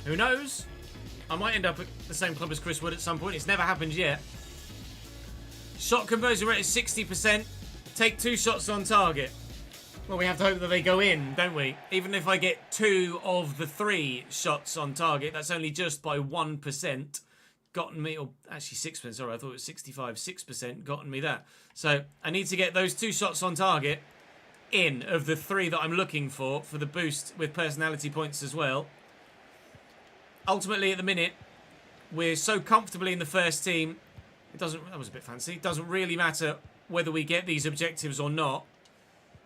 Who knows? I might end up at the same club as Chris Wood at some point. It's never happened yet. Shot conversion rate is 60%. Take 2 shots on target. Well, we have to hope that they go in, don't we? Even if I get 2 of the 3 shots on target, that's only just by 1% gotten me, or actually 6%, sorry, I thought it was 65, 6% gotten me that. So I need to get those 2 shots on target in of the 3 that I'm looking for the boost with personality points as well. Ultimately, at the minute, we're so comfortably in the first team, that was a bit fancy, it doesn't really matter whether we get these objectives or not.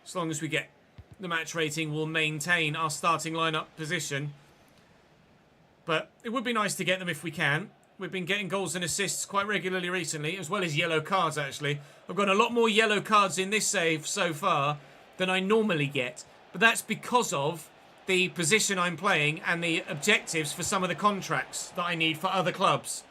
As long as we get the match rating, we'll maintain our starting lineup position. But it would be nice to get them if we can. We've been getting goals and assists quite regularly recently, as well as yellow cards, actually. I've got a lot more yellow cards in this save so far than I normally get. But that's because of the position I'm playing and the objectives for some of the contracts that I need for other clubs.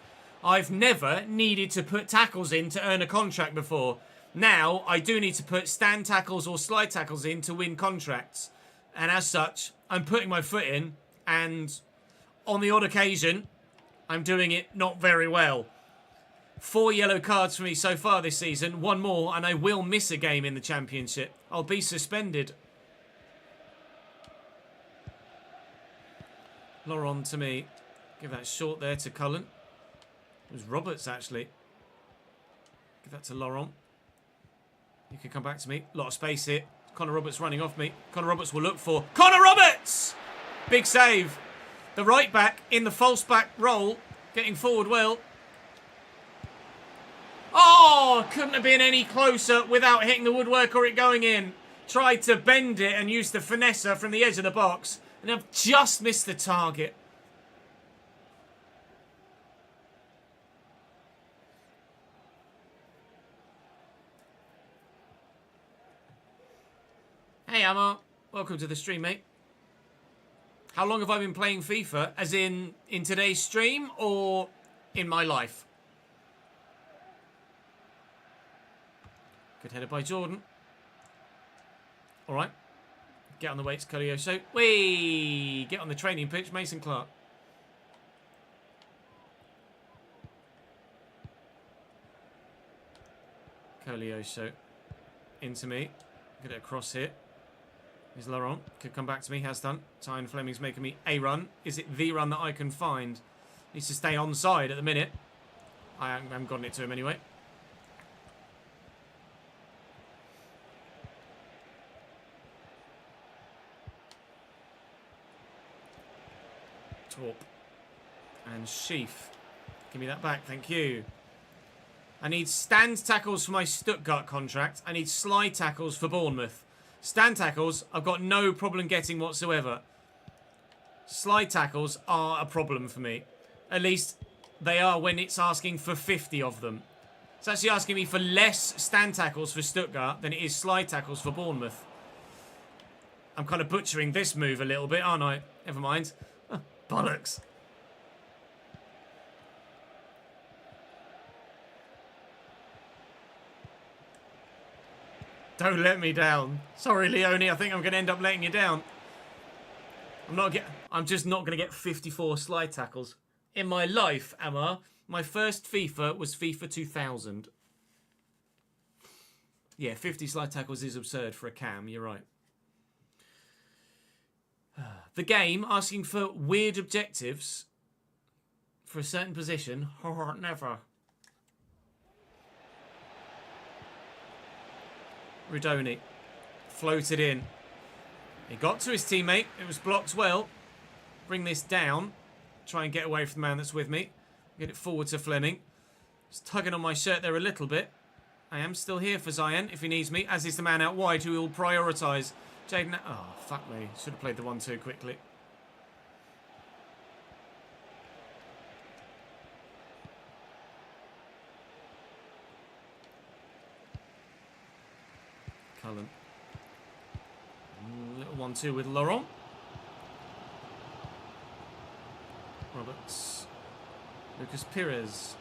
I've never needed to put tackles in to earn a contract before. Now, I do need to put stand tackles or slide tackles in to win contracts. And as such, I'm putting my foot in, and on the odd occasion, I'm doing it not very well. 4 yellow cards for me so far this season, 1 more, and I will miss a game in the Championship. I'll be suspended. Laurent to me. Give that short there to Cullen. It was Roberts, actually. Give that to Laurent. You can come back to me. A lot of space here. Connor Roberts running off me. Connor Roberts will look for... Connor Roberts! Big save. The right back in the false back role. Getting forward well. Oh, couldn't have been any closer without hitting the woodwork or it going in. Tried to bend it and use the finesser from the edge of the box. And I've just missed the target. Hey, Amar. Welcome to the stream, mate. How long have I been playing FIFA? As in today's stream or in my life? Good header by Jordan. All right. Get on the weights, Colioso. Whee! Get on the training pitch, Mason Clark. Colioso. Into me. Get it across here. Here's Laurent. Could come back to me. Has done. Tyne Fleming's making me a run. Is it the run that I can find? Needs to stay onside at the minute. I haven't gotten it to him anyway. Torp. And Sheaf. Give me that back. Thank you. I need stand tackles for my Stuttgart contract. I need slide tackles for Bournemouth. Stand tackles, I've got no problem getting whatsoever. Slide tackles are a problem for me. At least they are when it's asking for 50 of them. It's actually asking me for less stand tackles for Stuttgart than it is slide tackles for Bournemouth. I'm kind of butchering this move a little bit, aren't I? Never mind. Oh, bollocks. Don't let me down. Sorry, Leone. I think I'm going to end up letting you down. I'm just not going to get 54 slide tackles. In my life, Emma, my first FIFA was FIFA 2000. Yeah, 50 slide tackles is absurd for a cam. You're right. The game asking for weird objectives for a certain position. Oh, never. Rudoni floated in. He got to his teammate. It was blocked well. Bring this down. Try and get away from the man that's with me. Get it forward to Fleming. Just tugging on my shirt there a little bit. I am still here for Zion if he needs me, as is the man out wide who will prioritise. Jaden... Oh, fuck me. Should have played the 1-2 quickly. Cullen. Little 1-2 with Laurent. Roberts. Lucas Pires.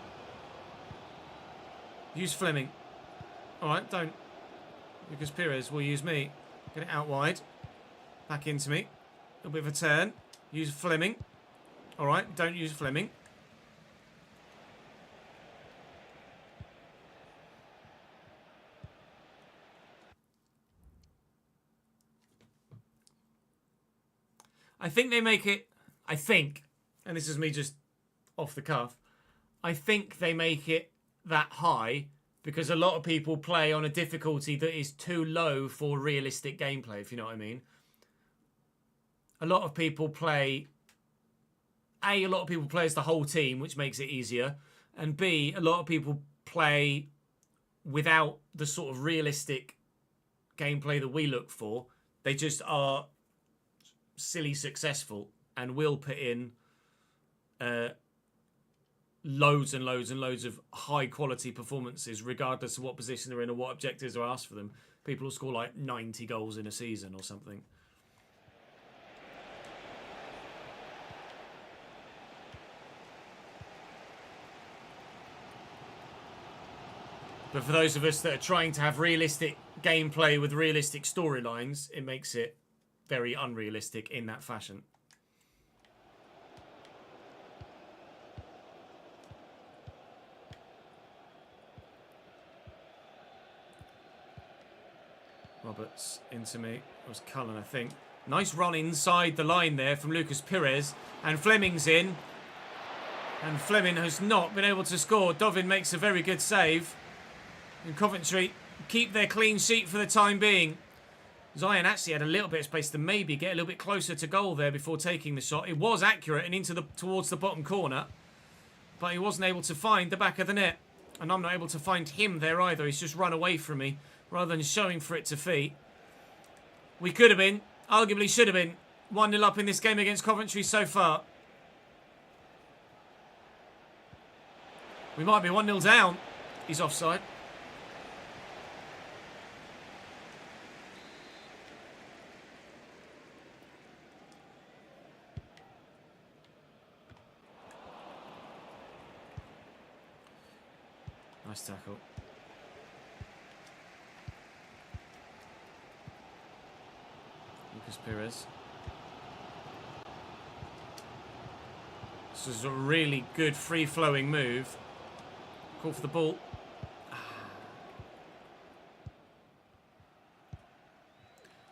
Use Fleming. Alright, don't. Lucas Pires will use me. Get it out wide. Back into me. A bit of a turn. Use Fleming. Alright, don't use Fleming. I think they make it... I think, and this is me just off the cuff, I think they make it that high because a lot of people play on a difficulty that is too low for realistic gameplay, if you know what I mean. A lot of people play... A lot of people play as the whole team, which makes it easier. And B, a lot of people play without the sort of realistic gameplay that we look for. They just are silly successful and will put in loads and loads and loads of high quality performances regardless of what position they're in or what objectives are asked for them. People will score like 90 goals in a season or something. But for those of us that are trying to have realistic gameplay with realistic storylines, it makes it very unrealistic in that fashion. Roberts into me. It was Cullen, I think. Nice run inside the line there from Lucas Pires. And Fleming's in. And Fleming has not been able to score. Dovin makes a very good save. And Coventry keep their clean sheet for the time being. Zion actually had a little bit of space to maybe get a little bit closer to goal there before taking the shot. It was accurate and towards the bottom corner, but he wasn't able to find the back of the net. And I'm not able to find him there either. He's just run away from me rather than showing for it to feet. We could have been, arguably should have been, 1-0 up in this game against Coventry so far. We might be 1-0 down. He's offside. Nice tackle. Lucas Pires. This is a really good free-flowing move. Call for the ball.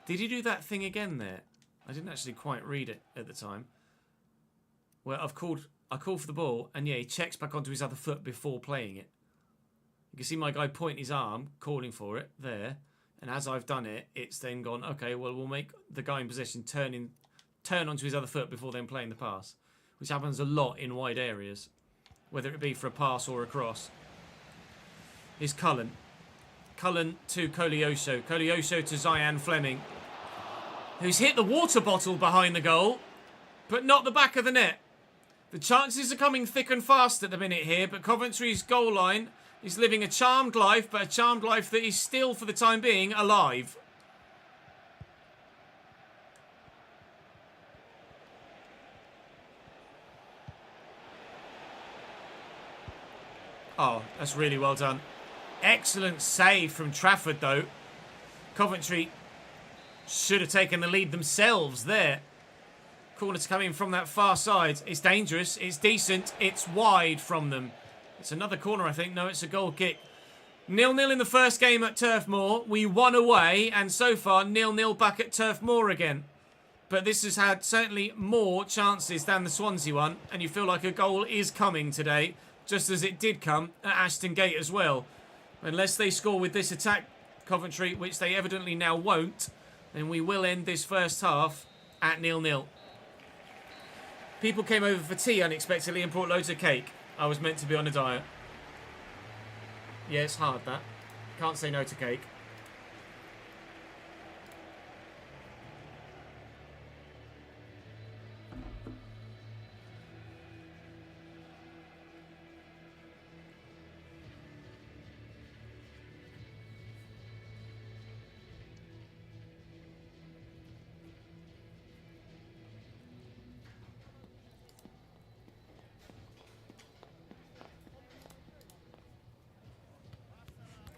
Did he do that thing again there? I didn't actually quite read it at the time. Well, I called for the ball, and yeah, he checks back onto his other foot before playing it. You can see my guy point his arm, calling for it, there. And as I've done it, it's then gone, okay, well, we'll make the guy in possession turn onto his other foot before then playing the pass. Which happens a lot in wide areas. Whether it be for a pass or a cross. Here's Cullen. Cullen to Koleosho. Koleosho to Zion Fleming. Who's hit the water bottle behind the goal, but not the back of the net. The chances are coming thick and fast at the minute here, but Coventry's goal line is living a charmed life, but a charmed life that is still, for the time being, alive. Oh, that's really well done. Excellent save from Trafford, though. Coventry should have taken the lead themselves there. Corner to come in from that far side. It's dangerous. It's decent. It's wide from them. It's another corner, I think. No, it's a goal kick. 0-0 in the first game at Turf Moor. We won away, and so far 0-0 back at Turf Moor again. But this has had certainly more chances than the Swansea one, and you feel like a goal is coming today, just as it did come at Ashton Gate as well. Unless they score with this attack, Coventry, which they evidently now won't, then we will end this first half at 0-0. People came over for tea unexpectedly and brought loads of cake. I was meant to be on a diet. Yeah, it's hard, that. Can't say no to cake.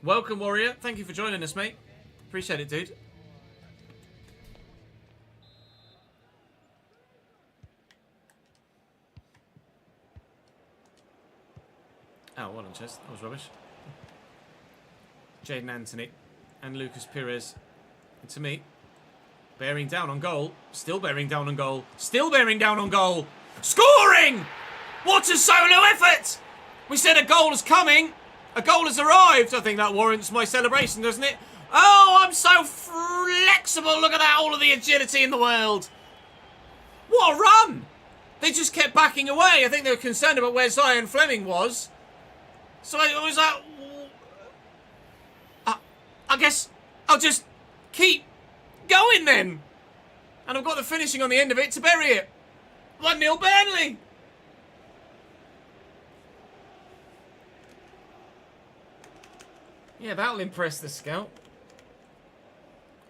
Welcome, Warrior. Thank you for joining us, mate. Appreciate it, dude. Oh, well done, Chess. That was rubbish. Jaden Anthony and Lucas Pires. And to me, bearing down on goal. Still bearing down on goal. Still bearing down on goal. Scoring! What a solo effort! We said a goal is coming. A goal has arrived. I think that warrants my celebration, doesn't it? Oh, I'm so flexible. Look at that. All of the agility in the world. What a run. They just kept backing away. I think they were concerned about where Zion Fleming was. So I was like, I guess I'll just keep going then. And I've got the finishing on the end of it to bury it. 1-0 Burnley. Yeah, that'll impress the scout.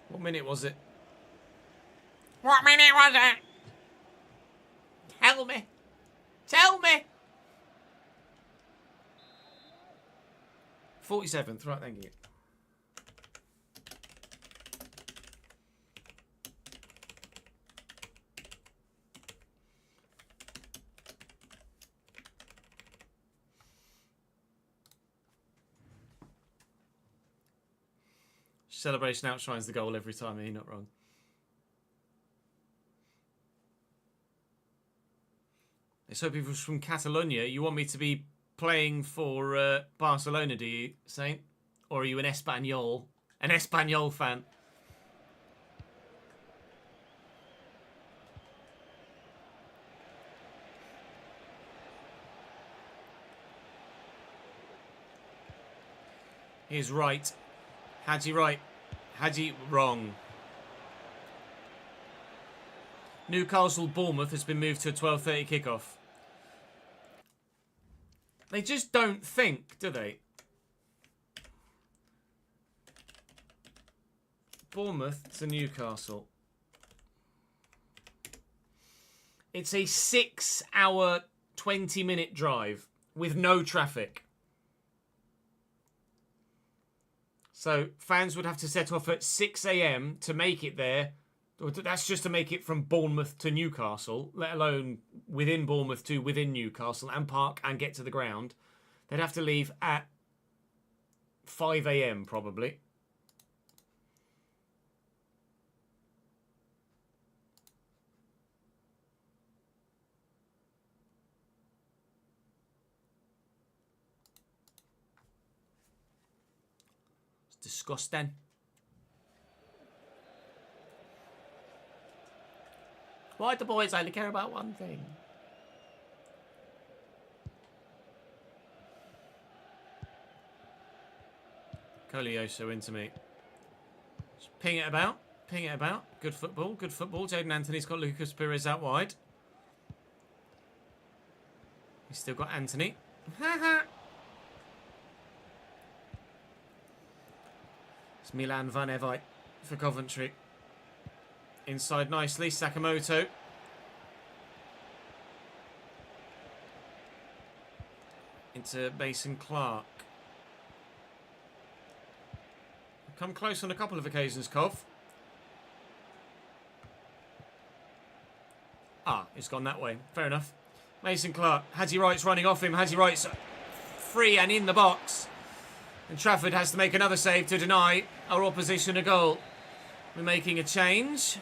What minute was it? What minute was it? Tell me. Tell me. 47th, right, thank you. Celebration outshines the goal every time, you're not wrong. So people from Catalonia, you want me to be playing for Barcelona, do you, Saint? Or are you an Espanyol? An Espanyol fan? He's right. Hadji right. Hadji wrong. Newcastle Bournemouth has been moved to a 12:30 kickoff. They just don't think, do they? Bournemouth to Newcastle. It's a 6-hour, 20-minute drive with no traffic. So fans would have to set off at 6 a.m. to make it there. That's just to make it from Bournemouth to Newcastle, let alone within Bournemouth to within Newcastle and park and get to the ground. They'd have to leave at 5 a.m. probably. It's disgusting. Why do boys only care about one thing? Colioso into me. Just ping it about. Ping it about. Good football. Good football. Jaden Anthony's got Lucas Perez out wide. He's still got Anthony. It's Milan Van Evite for Coventry. Inside nicely, Sakamoto. Into Mason Clark. Come close on a couple of occasions, Cov. Ah, it's gone that way. Fair enough. Mason Clark. Hadji Wright's running off him. Hadji Wright's free and in the box. And Trafford has to make another save to deny our opposition a goal. We're making a change.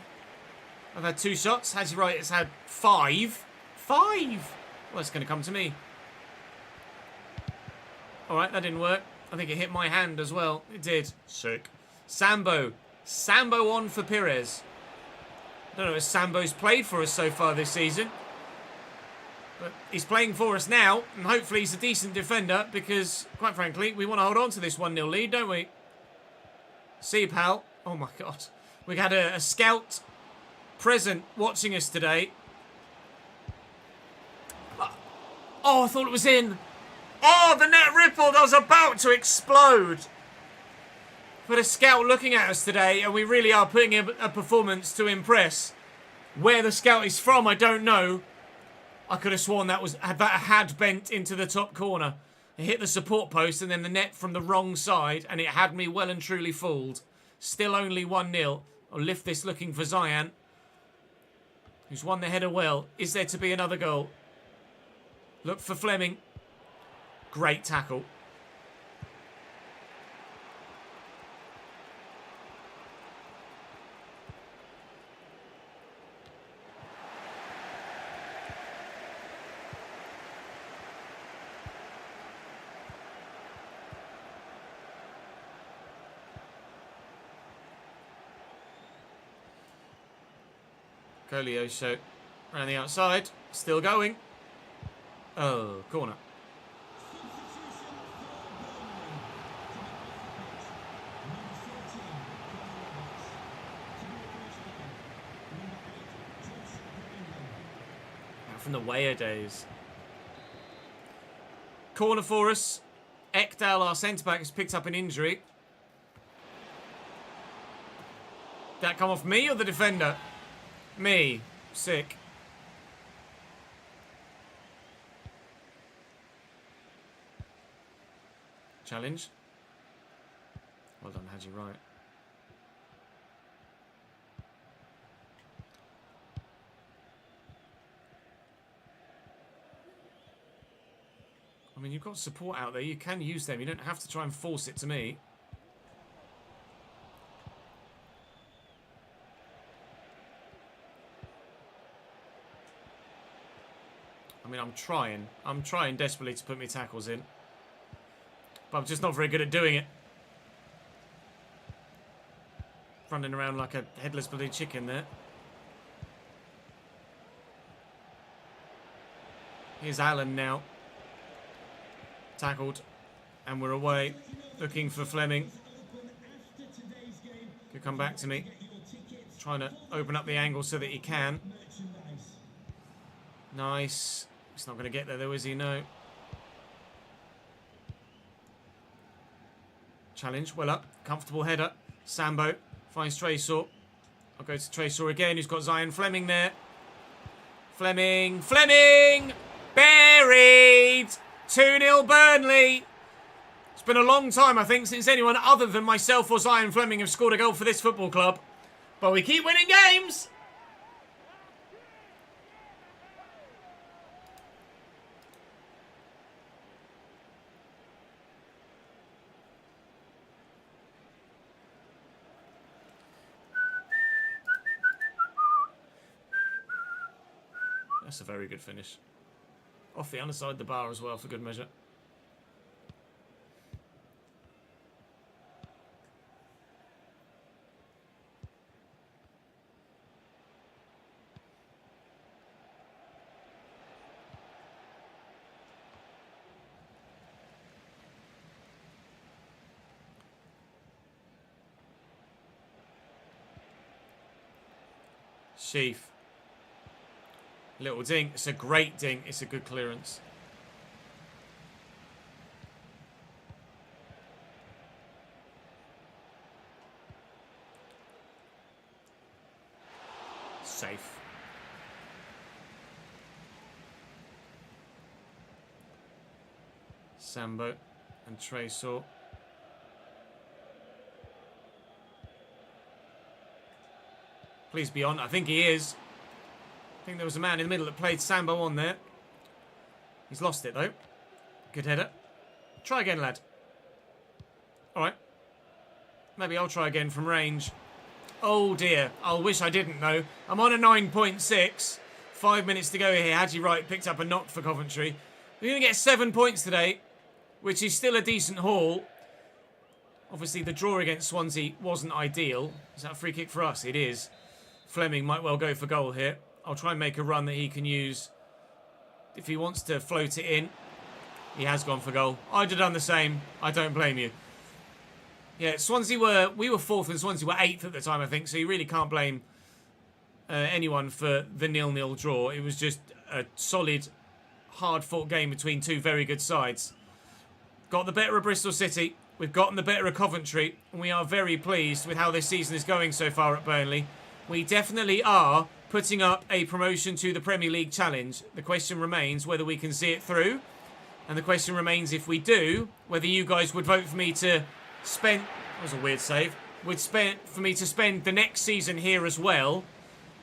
I've had 2 shots. Hadji Wright has had 5. 5! Well, it's going to come to me. Alright, that didn't work. I think it hit my hand as well. It did. Sick. Sambo. Sambo on for Perez. I don't know if Sambo's played for us so far this season. But he's playing for us now. And hopefully he's a decent defender. Because, quite frankly, we want to hold on to this 1-0 lead, don't we? See you, pal. Oh, my God. We had a scout present watching us today. Oh, I thought it was in. Oh, the net rippled. I was about to explode. But a scout looking at us today, and we really are putting in a performance to impress. Where the scout is from, I don't know. I could have sworn that had bent into the top corner. It hit the support post and then the net from the wrong side, and it had me well and truly fooled. Still only 1-0. I'll lift this looking for Zion, who's won the header well. Is there to be another goal? Look for Fleming. Great tackle. Colioso around the outside. Still going. Oh, corner. Out from the Weyer days. Corner for us. Ekdal, our centre-back, has picked up an injury. Did that come off me or the defender? Me. Sick. Challenge. Well done, Hadji Wright. I mean, you've got support out there. You can use them. You don't have to try and force it to me. I mean, I'm trying desperately to put my tackles in. But I'm just not very good at doing it. running around like a headless bloody chicken there. Here's Allen now. Tackled. And we're away. Looking for Fleming. Could come back to me. Trying to open up the angle so that he can. Nice. He's not going to get there though, is he? No. Challenge. Well up. Comfortable header. Sambo. Finds Traysaw. I'll go to Traysaw again, who's got Zion Fleming there. Fleming. Fleming! Buried! 2-0 Burnley. It's been a long time, I think, since anyone other than myself or Zion Fleming have scored a goal for this football club. But we keep winning games! That's a very good finish. Off the underside of the bar as well, for good measure. Sheaf. Little dink. It's a great dink. It's a good clearance. Safe. Sambo and Traysaw. Please be on. I think he is. I think there was a man in the middle that played Sambo on there. He's lost it, though. Good header. Try again, lad. All right. Maybe I'll try again from range. Oh, dear. I wish I didn't, though. I'm on a 9.6. 5 minutes to go here. Hadji Wright picked up a knock for Coventry. We're going to get 7 points today, which is still a decent haul. Obviously, the draw against Swansea wasn't ideal. Is that a free kick for us? It is. Fleming might well go for goal here. I'll try and make a run that he can use if he wants to float it in. He has gone for goal. I'd have done the same. I don't blame you. Yeah, we were 4th and Swansea were 8th at the time, I think, so you really can't blame anyone for the 0-0 draw. It was just a solid, hard-fought game between two very good sides. Got the better of Bristol City. We've gotten the better of Coventry, and we are very pleased with how this season is going so far at Burnley. We definitely are putting up a promotion to the Premier League challenge. The question remains whether we can see it through. And the question remains, if we do, whether you guys would vote for me to spend... That was a weird save. For me to spend the next season here as well.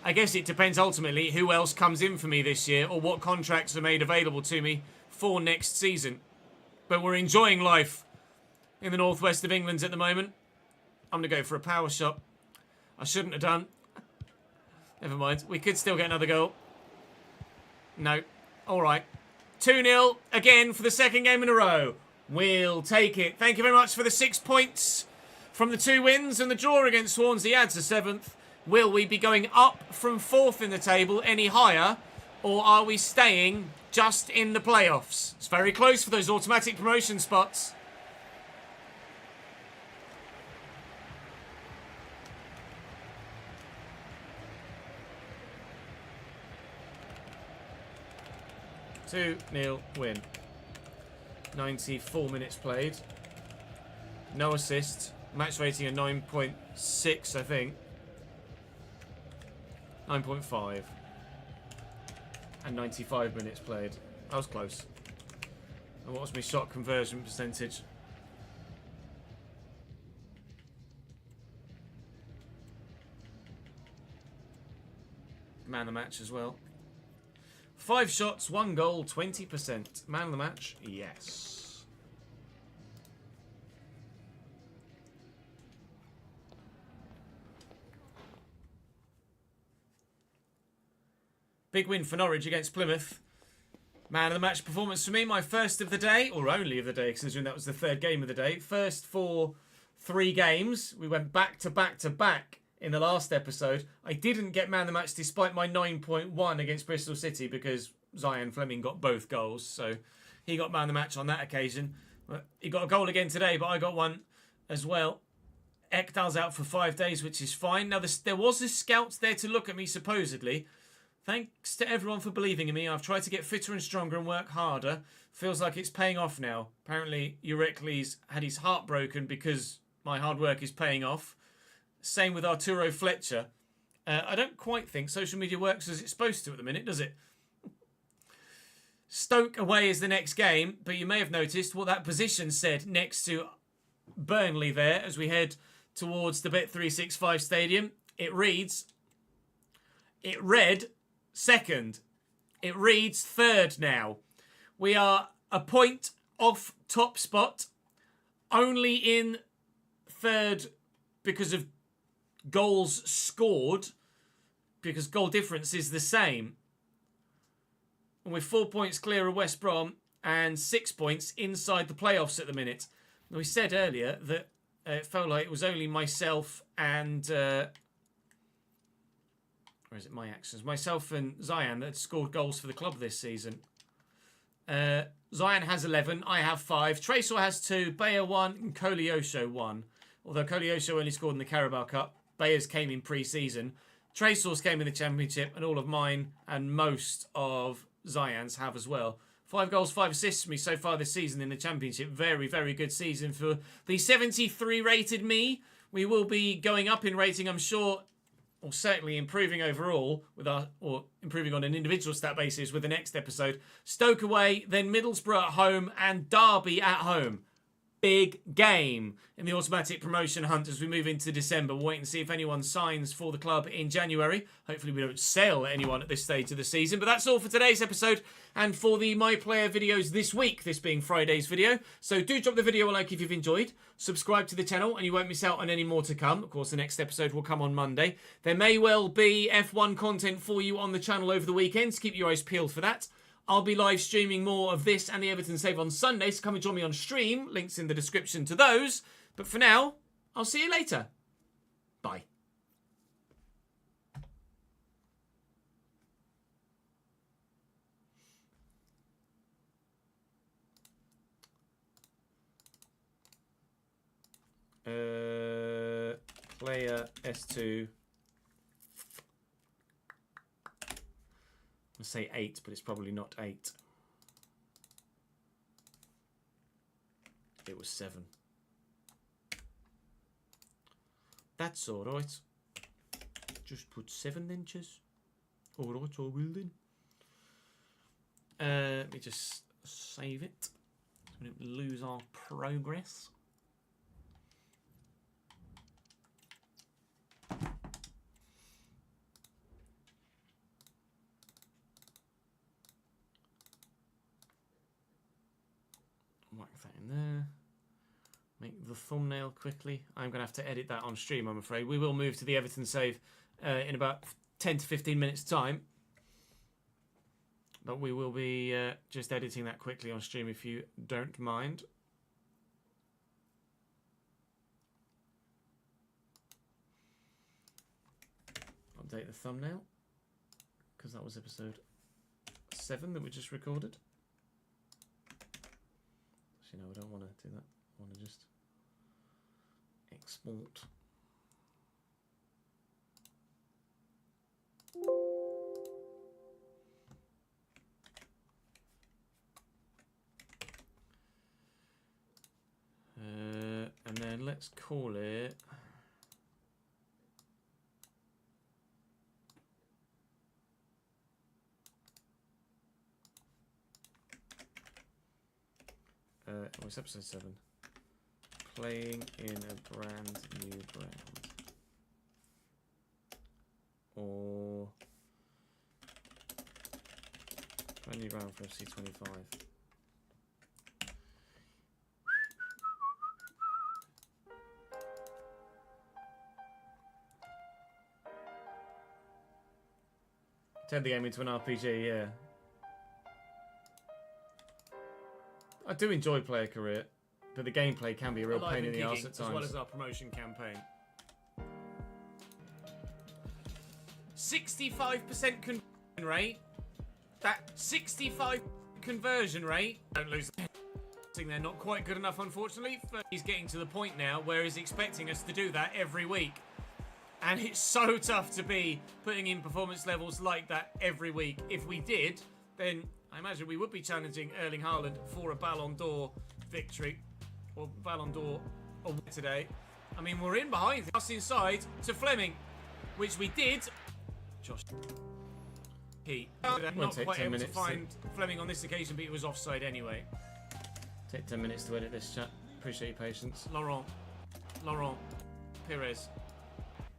I guess it depends ultimately who else comes in for me this year or what contracts are made available to me for next season. But we're enjoying life in the northwest of England at the moment. I'm going to go for a power shot. I shouldn't have done. Never mind. We could still get another goal. No. All right. 2-0 again for the second game in a row. We'll take it. Thank you very much for the 6 points from the 2 wins, and the draw against Swansea adds a 7th. Will we be going up from 4th in the table any higher, or are we staying just in the playoffs? It's very close for those automatic promotion spots. Two 2-0 win. 94 minutes played. No assists. Match rating of 9.6, I think. 9.5. And 95 minutes played. That was close. And what was my shot conversion percentage? Man of the match as well. 5 shots, 1 goal, 20%. Man of the match? Yes. Big win for Norwich against Plymouth. Man of the match performance for me. My first of the day, or only of the day, considering that was the 3rd game of the day. First for 3 games. We went back to back to back in the last episode. I didn't get man of the match despite my 9.1 against Bristol City because Zion Fleming got both goals. So he got man of the match on that occasion. He got a goal again today, but I got one as well. Ekdal's out for 5 days, which is fine. Now, there was this scout there to look at me, supposedly. Thanks to everyone for believing in me. I've tried to get fitter and stronger and work harder. Feels like it's paying off now. Apparently, Eurycles had his heart broken because my hard work is paying off. Same with Arturo Fletcher. I don't quite think social media works as it's supposed to at the minute, does it? Stoke away is the next game, but you may have noticed what that position said next to Burnley there as we head towards the Bet365 stadium. It read second. It reads third now. We are a point off top spot, only in third because of goals scored, because goal difference is the same. And we're 4 points clear of West Brom and 6 points inside the playoffs at the minute. We said earlier that it felt like it was only myself and... or is it my actions? Myself and Zion that had scored goals for the club this season. Zion has 11. I have 5. Tresor has 2. Bayer 1 and Koleosho 1. Although Koleosho only scored in the Carabao Cup. Bayer's came in pre-season. Tresor's came in the Championship. And all of mine and most of Zion's have as well. 5 goals, 5 assists for me so far this season in the Championship. Very, very good season for the 73 rated me. We will be going up in rating, I'm sure, or certainly improving overall with or improving on an individual stat basis with the next episode. Stoke away, then Middlesbrough at home and Derby at home. Big game in the automatic promotion hunt as we move into December. We'll wait and see if anyone signs for the club in January. Hopefully we don't sell anyone at this stage of the season. But that's all for today's episode and for the My Player videos this week, this being Friday's video. So do drop the video a like if you've enjoyed. Subscribe to the channel and you won't miss out on any more to come. Of course, the next episode will come on Monday. There may well be F1 content for you on the channel over the weekend, so keep your eyes peeled for that. I'll be live streaming more of this and the Everton Save on Sunday, so come and join me on stream. Links in the description to those. But for now, I'll see you later. Bye. Player S2. I say 8, but it's probably not 8. It was 7. That's alright. Just put 7 then, Ches. Alright, I will then. Let me just save it. So we don't lose our progress. Whack that in there. Make the thumbnail quickly. I'm going to have to edit that on stream, I'm afraid. We will move to the Everton save in about 10 to 15 minutes' time. But we will be just editing that quickly on stream if you don't mind. Update the thumbnail, because that was episode 7 that we just recorded. Actually, no, I don't want to do that. I want to just export. And then let's call it it's episode 7. Playing in a brand new ground. Or brand new ground for FC 25. Turn the game into an RPG, yeah. I do enjoy Player Career. but the gameplay can be a real Alive pain in and the arse kicking, at times. as well as our promotion campaign. 65% conversion rate. That 65 conversion rate. Don't lose. They're not quite good enough, unfortunately. But he's getting to the point now where he's expecting us to do that every week. And it's so tough to be putting in performance levels like that every week. If we did, then I imagine we would be challenging Erling Haaland for a Ballon d'Or victory. Or Ballon d'Or award today. I mean, we're in behind us inside to Fleming, which we did. Josh. He not quite able to find Fleming on this occasion, but he was offside anyway. Take 10 minutes to edit this chat. Appreciate your patience. Laurent Pires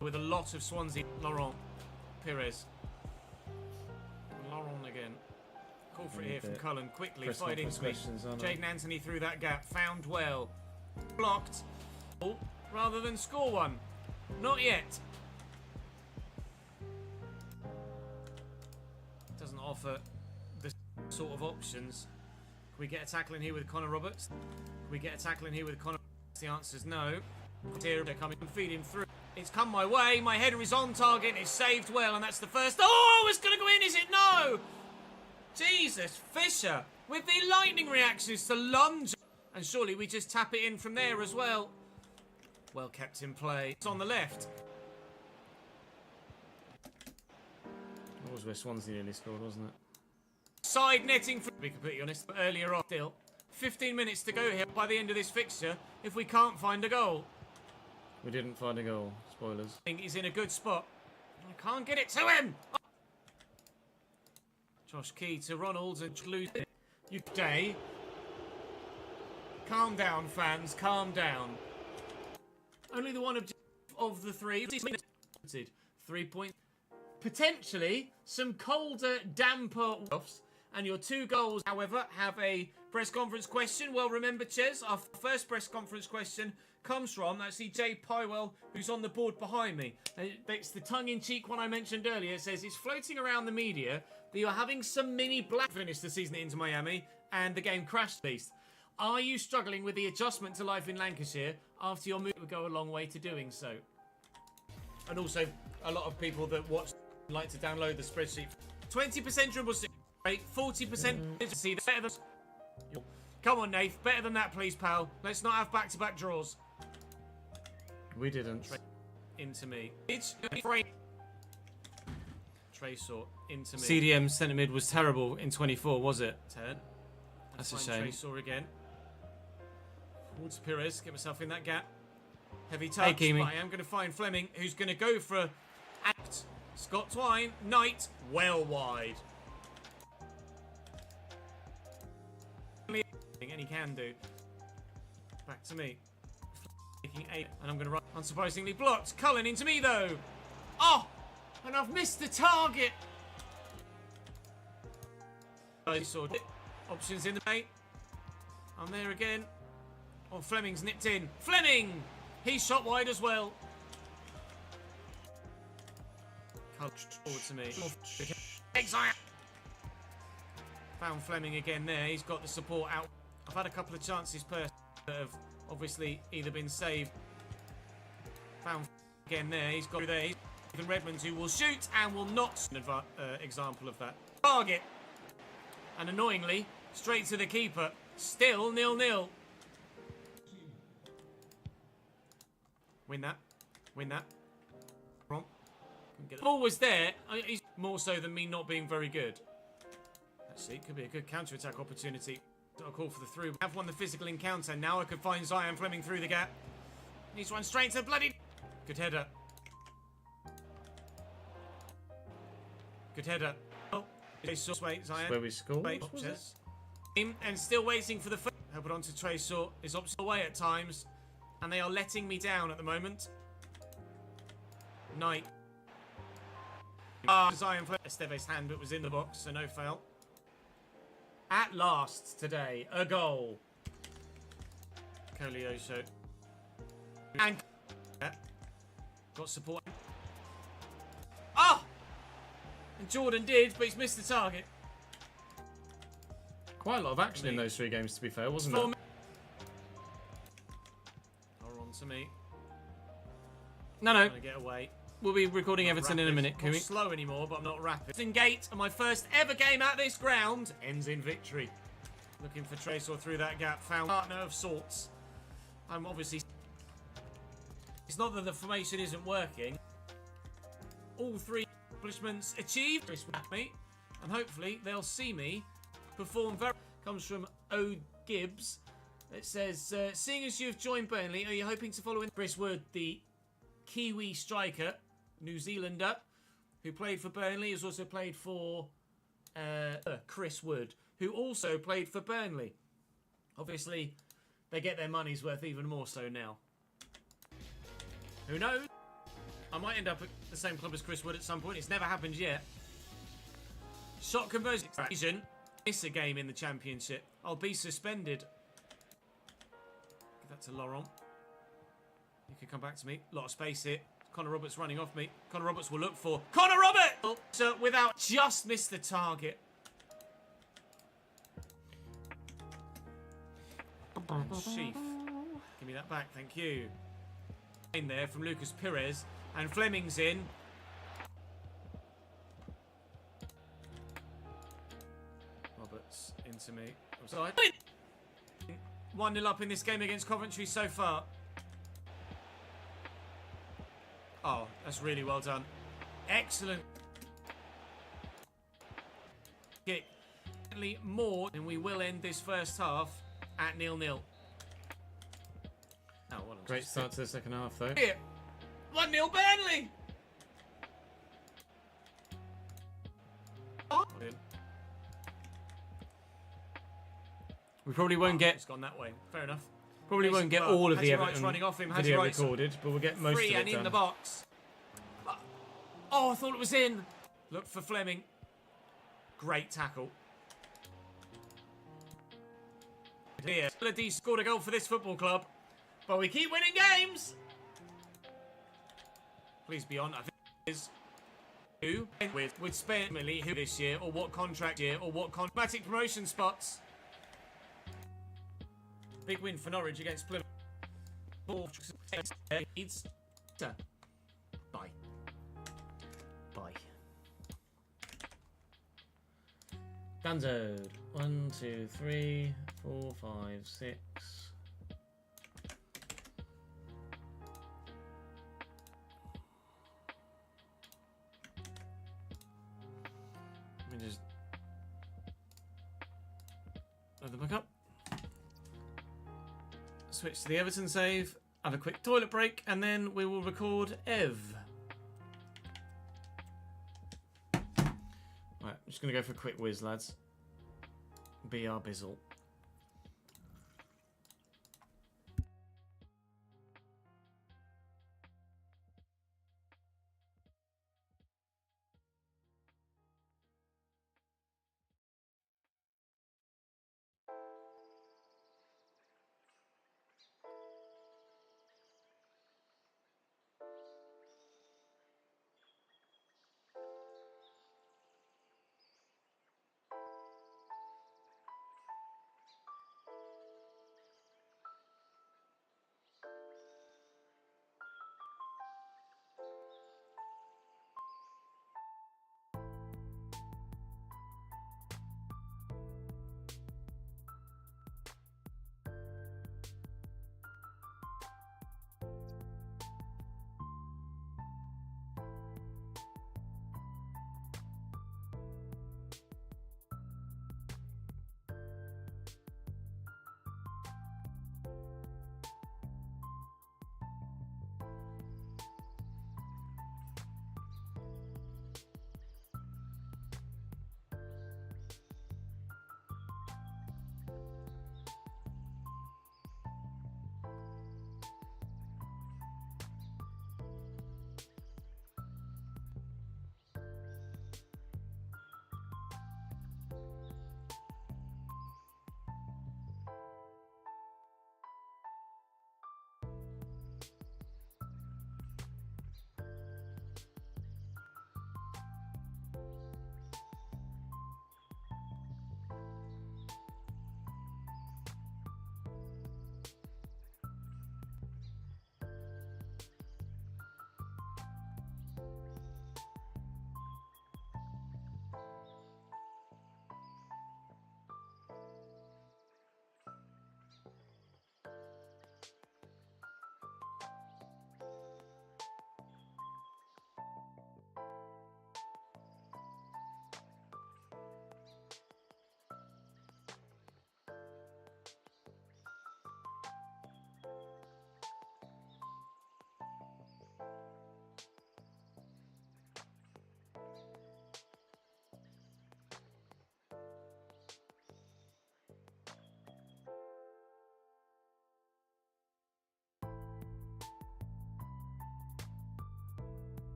with a lot of Swansea. Laurent Pires again. Call for it here from Cullen. Quickly fighting to me. Jaden Anthony through that gap. Found well. Blocked. Rather than score one. Not yet. Doesn't offer the sort of options. Can we get a tackle in here with Connor Roberts? Can we get a tackle in here with Connor Roberts? The answer is no. Here they're coming and feed him through. It's come my way. My header is on target. It's saved well, and that's the first. Oh, it's going to go in, is it? No! Jesus, Fisher with the lightning reactions to lunge. And surely we just tap it in from there as well. Well kept in play. It's on the left. That was where Swansea nearly scored, wasn't it? Side netting, to be completely honest, earlier on still. 15 minutes to go here by the end of this fixture if we can't find a goal. We didn't find a goal. Spoilers. I think he's in a good spot. I can't get it to him! Oh. Josh Key to Ronalds and lose it. You day. Calm down, fans. Calm down. Only the one objective of the three. 3 points. Potentially some colder, damper offs. And your 2 goals, however, have a press conference question. Well, remember, Ches, our first press conference question comes from actually Jay Pywell, who's on the board behind me. It's the tongue-in-cheek one I mentioned earlier. It says it's floating around the media that you're having some mini black finish the season into Miami, and the game crashed at least. Are you struggling with the adjustment to life in Lancashire after your move would go a long way to doing so? And also, a lot of people that watch like to download the spreadsheet. 20% dribble rate, 40% see better than. Come on, Nath, better than that, please, pal. Let's not have back-to-back draws. We didn't. Into me. It's Traysor into me. CDM centre mid was terrible in 24, was it? Turn. That's a shame. Traysor again. Towards Pires, get myself in that gap. Heavy touch, but I am going to find Fleming, who's going to go for a act. Scott Twine, Knight, well wide. And he can do. Back to me. Taking 8, and I'm going to run. Unsurprisingly blocked. Cullen into me though. Oh, and I've missed the target. I saw it. Options in the mate. I'm there again. Oh, Fleming's nipped in. Fleming! He's shot wide as well. Cullen forward to me. Exile. Found Fleming again there. He's got the support out. I've had a couple of chances per that have obviously either been saved. Found again there. He's got through there. Ethan Redmond, who will shoot and will not. An example of that. Target. And annoyingly, straight to the keeper. Still 0-0. Win that. Win that. Wrong. The ball was there. He's more so than me not being very good. Actually, it could be a good counter-attack opportunity. I'll call for the through. I've won the physical encounter. Now I can find Zion Fleming through the gap. He's run straight to the bloody... Good header. Good header. Oh, wait, Zion. Where we scored. Wait, and still waiting for the... Help it on to Traysor. Is opposite away at times. And they are letting me down at the moment. Knight. Zion Fleming. Esteve's hand, but was in the box, so no foul. At last today, a goal. Koleosho. And got support. Oh! And Jordan did, but he's missed the target. Quite a lot of action in those 3 games, to be fair, wasn't it? to me. No. Trying to get away. We'll be recording Everton in a minute, I'm not Kumi. slow anymore, but I'm not rapid. Everton Gate, and my first ever game at this ground ends in victory. Looking for Tracer through that gap, found a partner of sorts. I'm obviously... It's not that the formation isn't working. All three accomplishments achieved with me, and hopefully they'll see me perform very... Comes from O. Gibbs. It says, seeing as you've joined Burnley, are you hoping to follow in Chris Wood, the Kiwi striker, New Zealander, who played for Burnley, has also played for Chris Wood, who also played for Burnley. Obviously, they get their money's worth even more so now. Who knows? I might end up at the same club as Chris Wood at some point. It's never happened yet. Shot conversion. Miss a game in the Championship. I'll be suspended. Give that to Laurent. You can come back to me. A lot of space here. Connor Roberts running off me. Connor Roberts will look for Connor Roberts! So without just missed the target. Sheaf. Give me that back, thank you. In there from Lucas Pires. And Fleming's in. Roberts into me. Offside. 1-0 up in this game against Coventry so far. Oh, that's really well done. Excellent kick. More, and we will end this first half at 0-0. Oh, well, Great start to the second half, though. Here. 1-0 Burnley! Oh. We probably won't get... It's gone that way. Fair enough. Probably won't get all of the Everton running off him. video Rights recorded, but we'll get most free of it and in done. the box. Oh, I thought it was in. Look for Fleming. Great tackle. Here, Melody scored a goal for this football club, but we keep winning games. Please be on. I think it is who with Spain who this year, or what contract year, or what automatic promotion spots. Big win for Norwich against Plymouth. Bye. Bye. Danzo. 1, 2, 3, 4, 5, 6. Let me just load them back up. Switch to the Everton save, have a quick toilet break, and then we will record Ev. Right, I'm just going to go for a quick whiz, lads. BR Bizzle.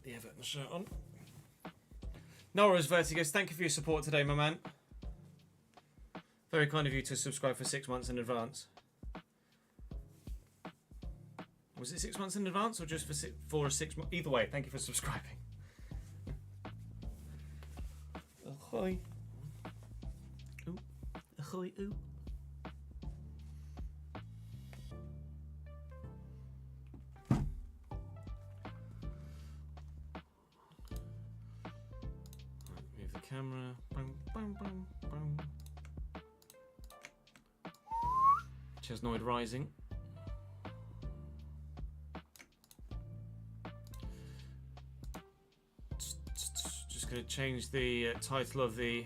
the Everton shirt on. Nora's Vertigos, thank you for your support today, my man. Very kind of you to subscribe for 6 months in advance. Was it 6 months in advance or just for a 6 month? Either way, thank you for subscribing. Ahoy. Ooh. Ahoy, ooh. Move the camera. Boom, boom, boom, boom. Chesnoid Rising. Just going to change the title of the